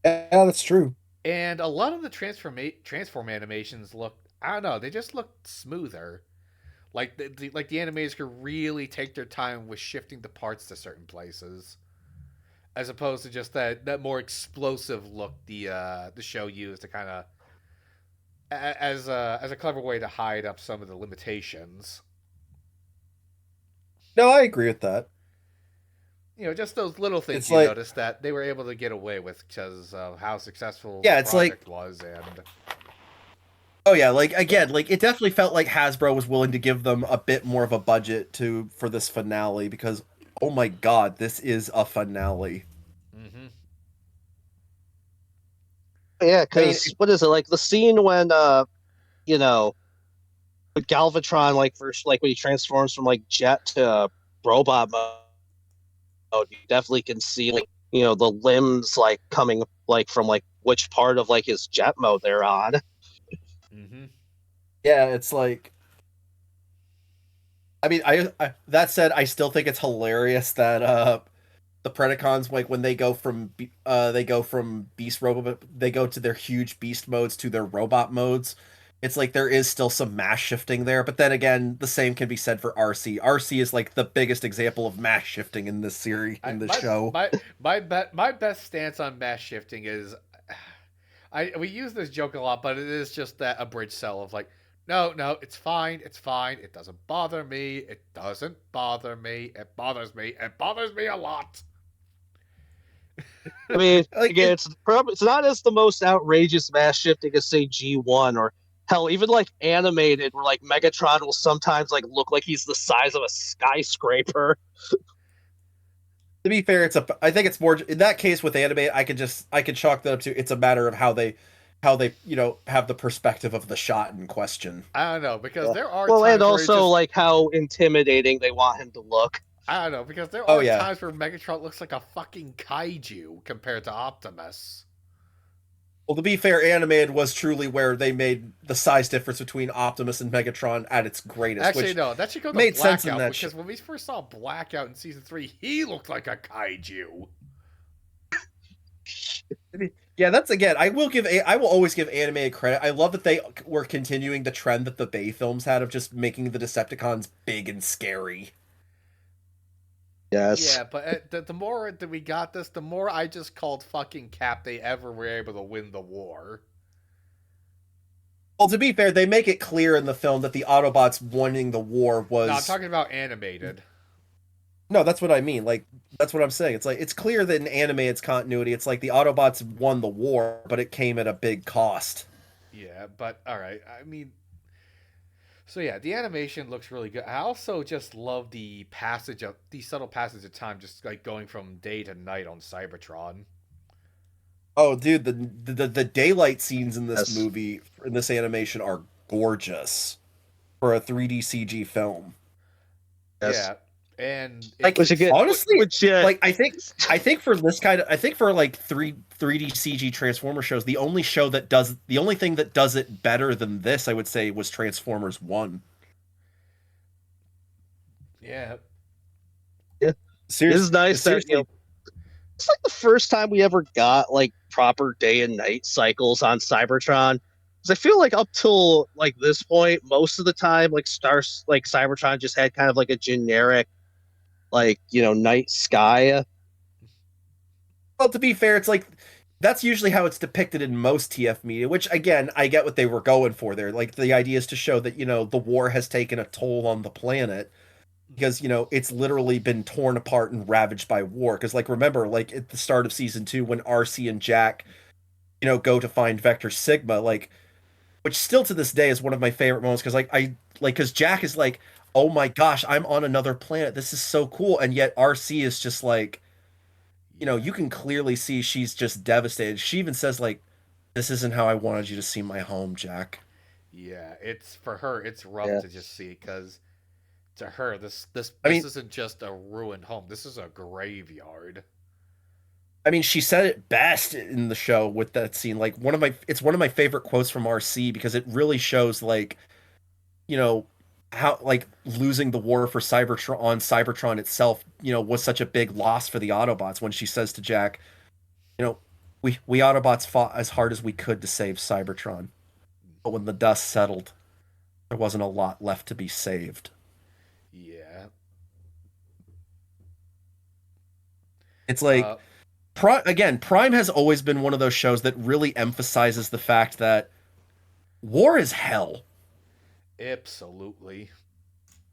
Yeah, that's true. and a lot of the transform animations looked. I don't know. They just looked smoother. Like the animators could really take their time with shifting the parts to certain places, as opposed to just that more explosive look the show used to kind of as a clever way to hide up some of the limitations. No, I agree with that. Just those little things It's you like- notice that they were able to get away with because of how successful Yeah, the it's like- project was, and Oh yeah, like again, like it definitely felt like Hasbro was willing to give them a bit more of a budget for this finale because oh my god, this is a finale. mm-hmm. Yeah, because what is it like the scene when with Galvatron like first like when he transforms from like jet to robot mode, you definitely can see like the limbs like coming like from like which part of like his jet mode they're on. Mm-hmm. Yeah, it's like I mean, that said, I still think it's hilarious that the Predacons like when they go from beast robot they go to their huge beast modes to their robot modes. It's like there is still some mass shifting there, but then again, the same can be said for RC. RC is like the biggest example of mass shifting in this series in this show. My best stance on mass shifting is we use this joke a lot, but it is just that abridged sell of like, no, it's fine, it doesn't bother me, it bothers me a lot. I mean, Like again, it's not as the most outrageous mass shifting as say G1 or hell, even like animated, where like Megatron will sometimes like look like he's the size of a skyscraper. to be fair, I think it's more in that case with anime. I can chalk that up to it's a matter of how they have the perspective of the shot in question. I don't know because Yeah. there are Well, and times where it also just like how intimidating they want him to look. I don't know because there Oh are yeah. times where Megatron looks like a fucking kaiju compared to Optimus. Well, to be fair, animated was truly where they made the size difference between Optimus and Megatron at its greatest, Actually, which no, that should go to made sense in Blackout that because when we first saw Blackout in season 3, he looked like a kaiju. Yeah, that's again. I will always give anime credit. I love that they were continuing the trend that the Bay films had of just making the Decepticons big and scary. Yes. Yeah, but the more that we got this, the more I just called fucking Cap they ever were able to win the war. Well, to be fair, they make it clear in the film that the Autobots winning the war was. No, I'm talking about animated. No, that's what I mean. Like that's what I'm saying. It's like it's clear that in anime it's continuity. It's like the Autobots won the war, but it came at a big cost. Yeah, but alright. I mean, so yeah, the animation looks really good. I also just love the subtle passage of time, just like going from day to night on Cybertron. Oh, dude, the daylight scenes in this Yes. movie in this animation are gorgeous for a 3D CG film. Yes. Yeah, and Like Which again, honestly, which like I think for this kind of I think for like 3D CG Transformer shows, the only thing that does it better than this, I would say, was Transformers 1. yeah, Yeah. Seriously, It's nice that seriously, it's like the first time we ever got like proper day and night cycles on Cybertron. Because I feel like up till like this point, most of the time, like Cybertron just had kind of like a generic, like night sky. well, to be fair, it's like that's usually how it's depicted in most TF media, which again, I get what they were going for there. Like the idea is to show that, the war has taken a toll on the planet because, it's literally been torn apart and ravaged by war. Because like remember, like at the start of season 2 when RC and Jack, go to find Vector Sigma, like which still to this day is one of my favorite moments because because Jack is like, "Oh my gosh, I'm on another planet. This is so cool." And yet RC is just like, you can clearly see she's just devastated. She even says like, "This isn't how I wanted you to see my home, Jack." yeah. It's for her. It's rough Yeah. to just see because to her, this I this mean, isn't just a ruined home. This is a graveyard. she said it best in the show with that scene. Like it's one of my favorite quotes from RC because it really shows like, you know, how like losing the war for Cybertron itself, was such a big loss for the Autobots when she says to Jack, we Autobots fought as hard as we could to save Cybertron. But when the dust settled, there wasn't a lot left to be saved. Yeah. It's like Uh, Prime has always been one of those shows that really emphasizes the fact that war is hell. absolutely.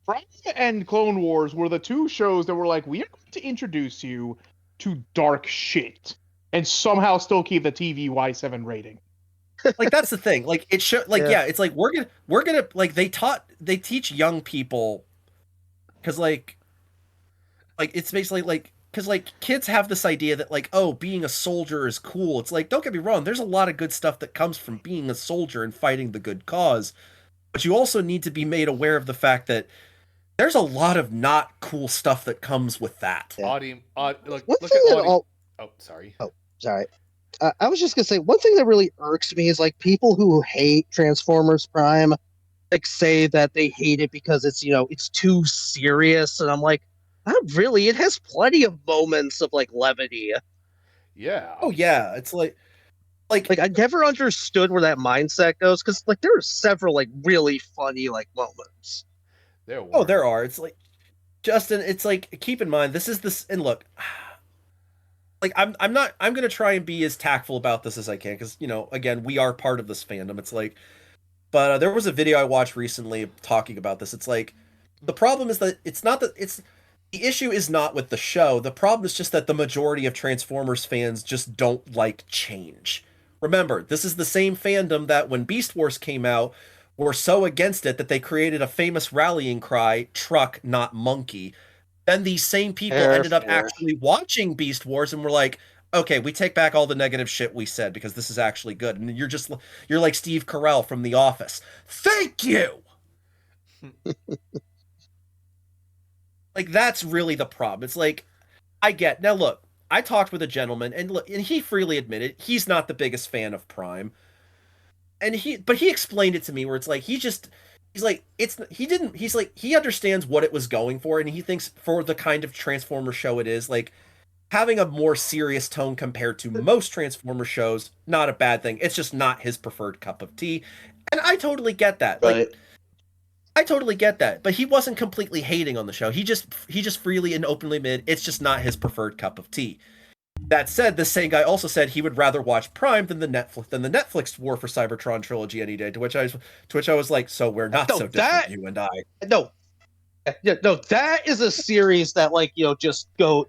Prime and Clone Wars were the two shows that were like, we are going to introduce you to dark shit and somehow still keep the TV Y7 rating. Like that's the thing. Like it should like Yeah. yeah, it's like we're gonna like they teach young people because like it's basically like because like kids have this idea that like, oh, being a soldier is cool. It's like, don't get me wrong, there's a lot of good stuff that comes from being a soldier and fighting the good cause, but you also need to be made aware of the fact that there's a lot of not cool stuff that comes with that. Yeah. Look One at thing that Audi. Oh, sorry. sorry. I was just gonna say one thing that really irks me is like people who hate Transformers Prime, like say that they hate it because it's too serious, and I'm like, not really. It has plenty of moments of like levity. Yeah. Oh yeah, it's like Like I never understood where that mindset goes because like there are several like really funny like moments. There were. oh, there are. It's like Justin, it's like keep in mind this is this and look, like I'm gonna try and be as tactful about this as I can because again we are part of this fandom. It's like, but there was a video I watched recently talking about this. It's like the problem is that it's not that The issue is not with the show. The problem is just that the majority of Transformers fans just don't like change. Remember, this is the same fandom that when Beast Wars came out were so against it that they created a famous rallying cry, truck, not monkey. Then these same people Fair, ended up fair. actually watching Beast Wars and were like, okay, we take back all the negative shit we said because this is actually good. And you're like Steve Carell from The Office. Thank you! Like, that's really the problem. It's like, now look, I talked with a gentleman and he freely admitted he's not the biggest fan of Prime. But he explained it to me where it's like, he's like, he understands what it was going for, and he thinks for the kind of Transformer show it is, like, having a more serious tone compared to most Transformer shows, not a bad thing. It's just not his preferred cup of tea. And I totally get that. Right. Like, I totally get that, but he wasn't completely hating on the show. He just freely and openly admitted it's just not his preferred cup of tea. That said, the same guy also said he would rather watch Prime than the Netflix War for Cybertron trilogy any day. To which I was like, so we're not so different, you and I. No, yeah, no, that is a series that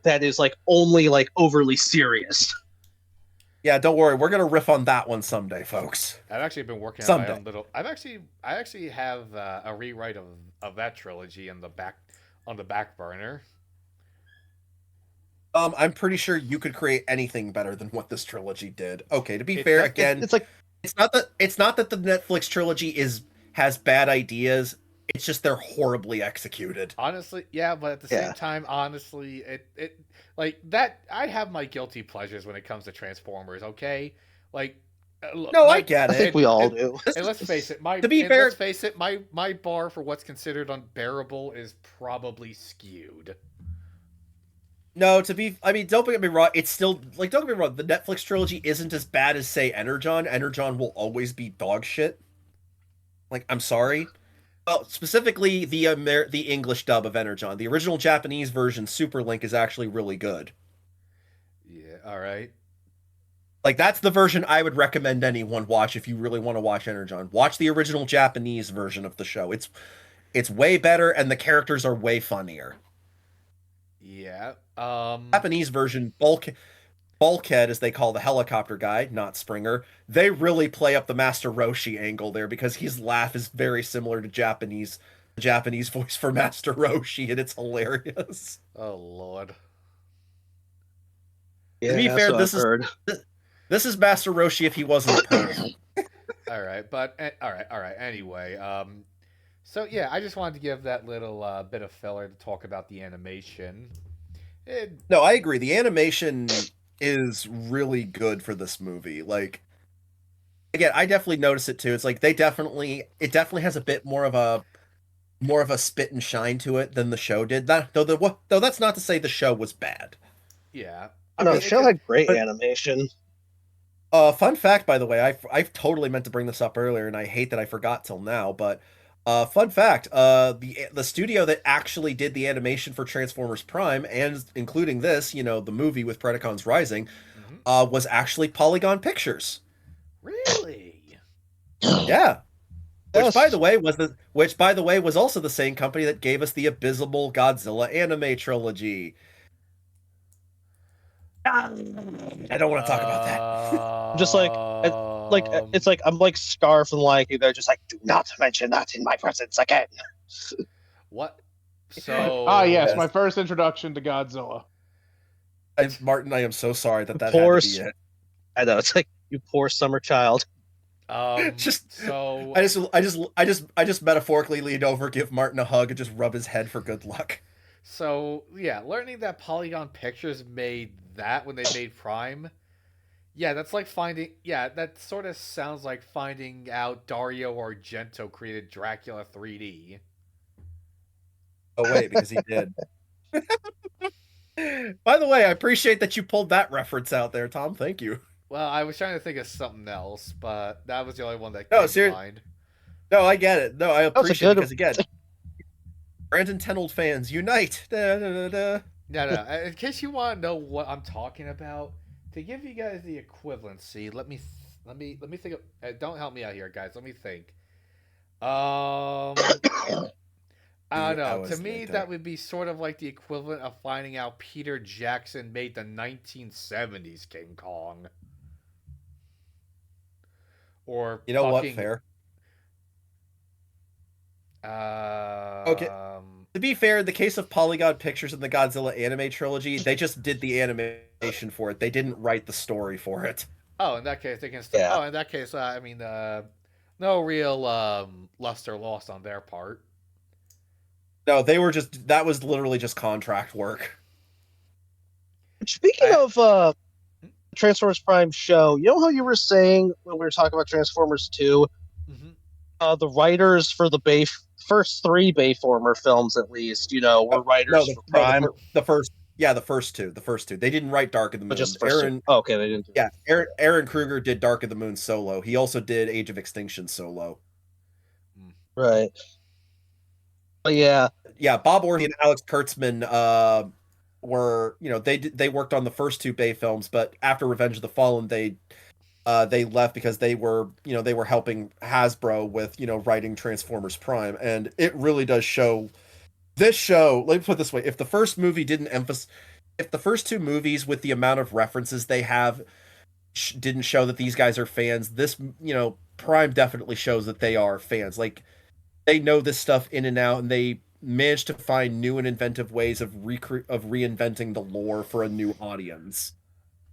that is like only like overly serious. Yeah, don't worry, we're gonna riff on that one someday, folks. I've actually been working on Someday. my own little. I actually have a rewrite of that trilogy on the back burner. I'm pretty sure you could create anything better than what this trilogy did. Okay, to be fair, again, It's like it's not that the Netflix trilogy has bad ideas. It's just they're horribly executed. Honestly, yeah, but at the same time, honestly, it like that. I have my guilty pleasures when it comes to Transformers. Okay, like look, No, I get I it. think we all do. And let's face it, let's face it, my bar for what's considered unbearable is probably skewed. No, don't get me wrong. It's still like, don't get me wrong. The Netflix trilogy isn't as bad as say Energon. Energon will always be dog shit. Like, I'm sorry. Well, specifically the English dub of Energon. The original Japanese version, Superlink, is actually really good. Yeah, all right. Like, that's the version I would recommend anyone watch if you really want to watch Energon. Watch the original Japanese version of the show. It's way better, and the characters are way funnier. Yeah. Japanese version, Bulkhead, as they call the helicopter guy, not Springer, they really play up the Master Roshi angle there because his laugh is very similar to Japanese voice for Master Roshi, and it's hilarious. Oh Lord. Yeah, to be fair, this is Master Roshi if he wasn't a perv. All right. Anyway, so yeah, I just wanted to give that little bit of filler to talk about the animation. No, I agree. The animation is really good for this movie. Like, again, I definitely notice it too. It's like it definitely has a bit more of a spit and shine to it than the show did. Though that's not to say the show was bad. Yeah. The show had great animation. Fun fact, by the way, I totally meant to bring this up earlier, and I hate that I forgot till now. But fun fact, the studio that actually did the animation for Transformers Prime, and including this, the movie with Predacons Rising, was actually Polygon Pictures. Really? Yeah. Yes. Which, by the way, was also the same company that gave us the abysmal Godzilla anime trilogy. I don't want to talk about that. I'm just it's like I'm like Scar from Lion King. They're just like, do not mention that in my presence again. What? So. Yes, my first introduction to Godzilla. Martin, I am so sorry that had to be it. I know, it's like, you poor summer child. I just metaphorically leaned over, give Martin a hug, and just rub his head for good luck. So yeah, learning that Polygon Pictures made that when they made Prime, that sort of sounds like finding out Dario Argento created Dracula 3D. Oh wait, because he did. By the way, I appreciate that you pulled that reference out there, Tom. Thank you. Well, I was trying to think of something else, but that was the only one that came to mind. No, I get it. No, I appreciate it because, again, Brandon Tenold fans, unite! Da, da, da, da. No. In case you want to know what I'm talking about, to give you guys the equivalency, let me think. Don't help me out here, guys. Let me think. I don't know. To was me, thinking. that would be sort of like the equivalent of finding out Peter Jackson made the 1970s King Kong. Or You know what? fucking. Fair. Okay. Um. To be fair, in the case of Polygon Pictures and the Godzilla anime trilogy, they just did the animation for it. They didn't write the story for it. Oh, in that case, they can. Yeah. Oh, in that case, I mean, no real luster lost on their part. No, they were just that was literally just contract work. Speaking I, of Transformers Prime show, you know how you were saying when we were talking about Transformers 2, mhm. the writers for the first three Bayformer films, at least, were No, writers for Prime, the first, yeah, the first two. They didn't write Dark of the but just Moon. the first two. Oh, okay, they didn't do Yeah, Aaron Kruger did Dark of the Moon solo. He also did Age of Extinction solo. right. But yeah, Yeah, Bob Orney and Alex Kurtzman were, they worked on the first two Bay films, but after Revenge of the Fallen, they left because they were helping Hasbro with, writing Transformers Prime, and it really does show. This show, let me put it this way: if the first movie didn't emphasize, if the first two movies with the amount of references they have didn't show that these guys are fans, this, Prime definitely shows that they are fans. Like, they know this stuff in and out, and they managed to find new and inventive ways of reinventing the lore for a new audience.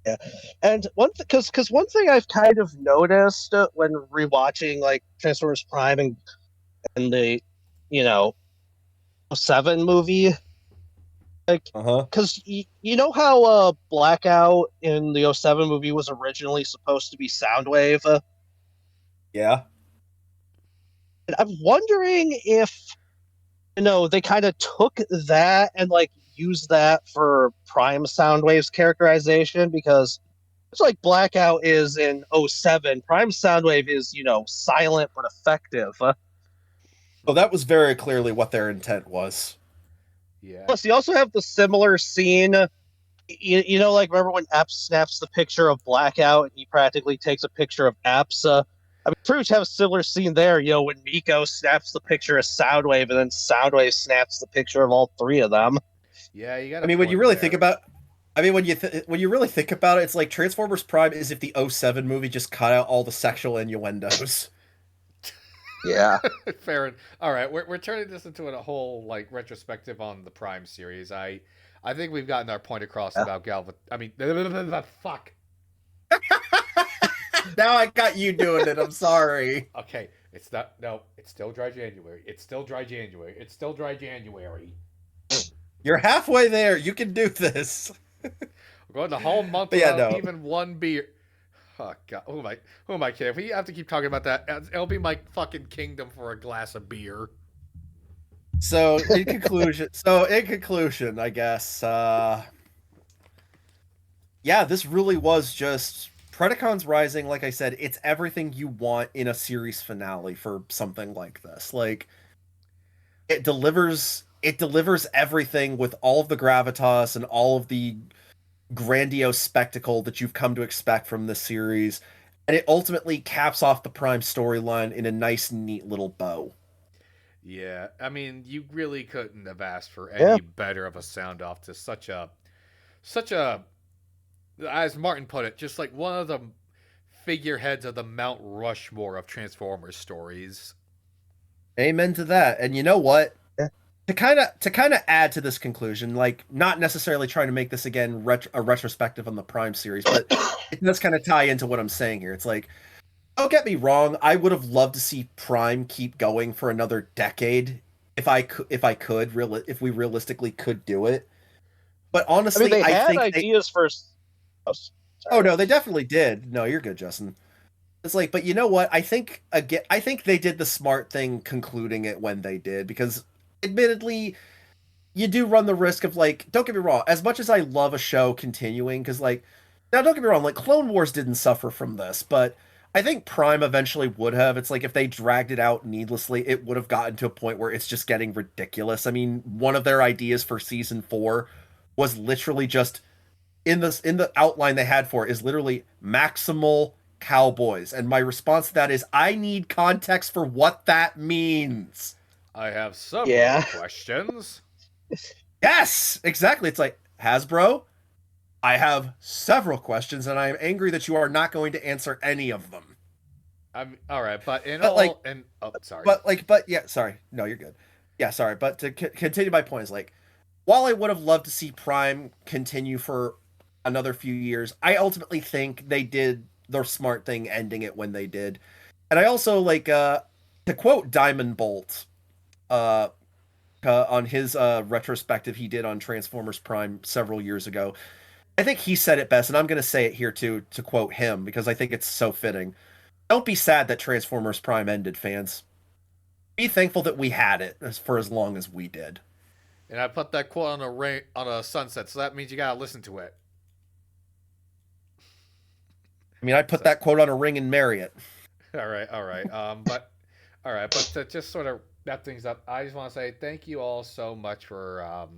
yeah. And because one thing I've kind of noticed when rewatching like Transformers Prime and the, you know, 7 movie, like, Uh-huh. because you know how Blackout in the '07 movie was originally supposed to be Soundwave. Yeah. And I'm wondering if they kind of took that and like used that for Prime Soundwave's characterization, because it's like Blackout is in '07, Prime Soundwave is silent but effective. So that was very clearly what their intent was. Yeah. Plus, you also have the similar scene. Like, remember when Epps snaps the picture of Blackout and he practically takes a picture of Epps? I mean, pretty much have a similar scene there, when Miko snaps the picture of Soundwave and then Soundwave snaps the picture of all three of them. Yeah, you got I a mean, when you point really there. think about I mean, when you really think about it, it's like Transformers Prime is if the '07 movie just cut out all the sexual innuendos. Yeah. Fair. All right, we're turning this into a whole like retrospective on the Prime series. I think we've gotten our point across about Galva. I mean, fuck. Now I got you doing it. I'm sorry. Okay, it's not. No, it's still dry January. It's still dry January. It's still dry January. You're halfway there. You can do this. We're going the whole month But yeah, without no. even one beer. Oh God, who am I kidding? If we have to keep talking about that, it'll be my fucking kingdom for a glass of beer. So in conclusion, I guess, yeah, this really was just Predacons Rising. Like I said, it's everything you want in a series finale for something like this. Like, it delivers everything with all of the gravitas and all of the grandiose spectacle that you've come to expect from this series, and it ultimately caps off the Prime storyline in a nice, neat little bow. Yeah, I mean, you really couldn't have asked for Yeah. any better of a sound off to such a, as Martin put it, just like one of the figureheads of the Mount Rushmore of Transformers stories. Amen to that. And you know what? Yeah. To kind of add to this conclusion, like, not necessarily trying to make this again a retrospective on the Prime series, but it does kind of tie into what I'm saying here. It's like, don't get me wrong, I would have loved to see Prime keep going for another decade if we realistically could do it. But I honestly, mean, they I had think ideas for. Oh, sorry. oh no, they definitely did. No, you're good, Justin. It's like, but you know what? I think they did the smart thing concluding it when they did, because admittedly, you do run the risk of, like, don't get me wrong, as much as I love a show continuing, because, like, now don't get me wrong, like, Clone Wars didn't suffer from this, but I think Prime eventually would have. It's like, if they dragged it out needlessly, it would have gotten to a point where it's just getting ridiculous. I mean, one of their ideas for season 4 was literally just in the outline they had for it is literally maximal cowboys, and my response to that is I need context for what that means. I have several Yeah. questions. Yes, exactly. It's like, Hasbro, I have several questions, and I am angry that you are not going to answer any of them. I'm all right, but in But all, like, and oh, sorry. but yeah, sorry. No, you're good. Yeah, sorry. But to continue my point is like, while I would have loved to see Prime continue for another few years, I ultimately think they did their smart thing ending it when they did. And I also like to quote Diamond Bolt uh, on his retrospective he did on Transformers Prime several years ago. I think he said it best, and I'm going to say it here too to quote him because I think it's so fitting. Don't be sad that Transformers Prime ended, fans. Be thankful that we had it for as long as we did. And I put that quote on a sunset, so that means you gotta listen to it. I mean, I put that quote on a ring and marry it. All right, all right. But to just sort of wrap things up, I just want to say thank you all so much for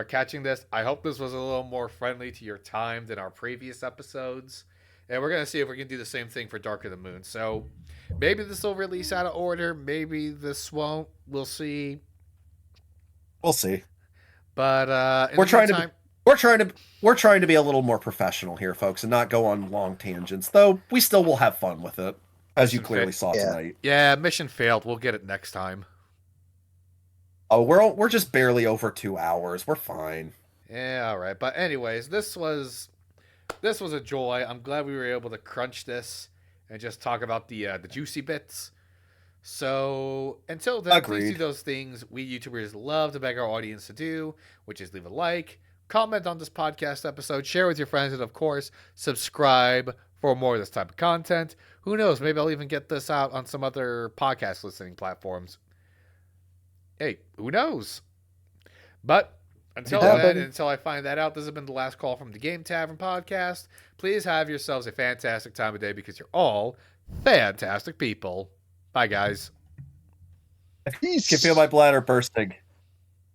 catching this. I hope this was a little more friendly to your time than our previous episodes, and we're gonna see if we can do the same thing for Dark of the Moon. So maybe this will release out of order. Maybe this won't. We'll see. We'll see. But We're trying to be a little more professional here, folks, and not go on long tangents. Though we still will have fun with it, as you clearly saw tonight. Yeah, mission failed. We'll get it next time. Oh, we're just barely over 2 hours. We're fine. Yeah, all right. But anyways, this was a joy. I'm glad we were able to crunch this and just talk about the juicy bits. So until then, please Agreed. do those things we YouTubers love to beg our audience to do, which is leave a like, comment on this podcast episode, share with your friends, and of course, subscribe for more of this type of content. Who knows? Maybe I'll even get this out on some other podcast listening platforms. Hey, who knows? But until then, until I find that out, this has been the last call from the Game Tavern podcast. Please have yourselves a fantastic time of day because you're all fantastic people. Bye, guys. I can feel my bladder bursting.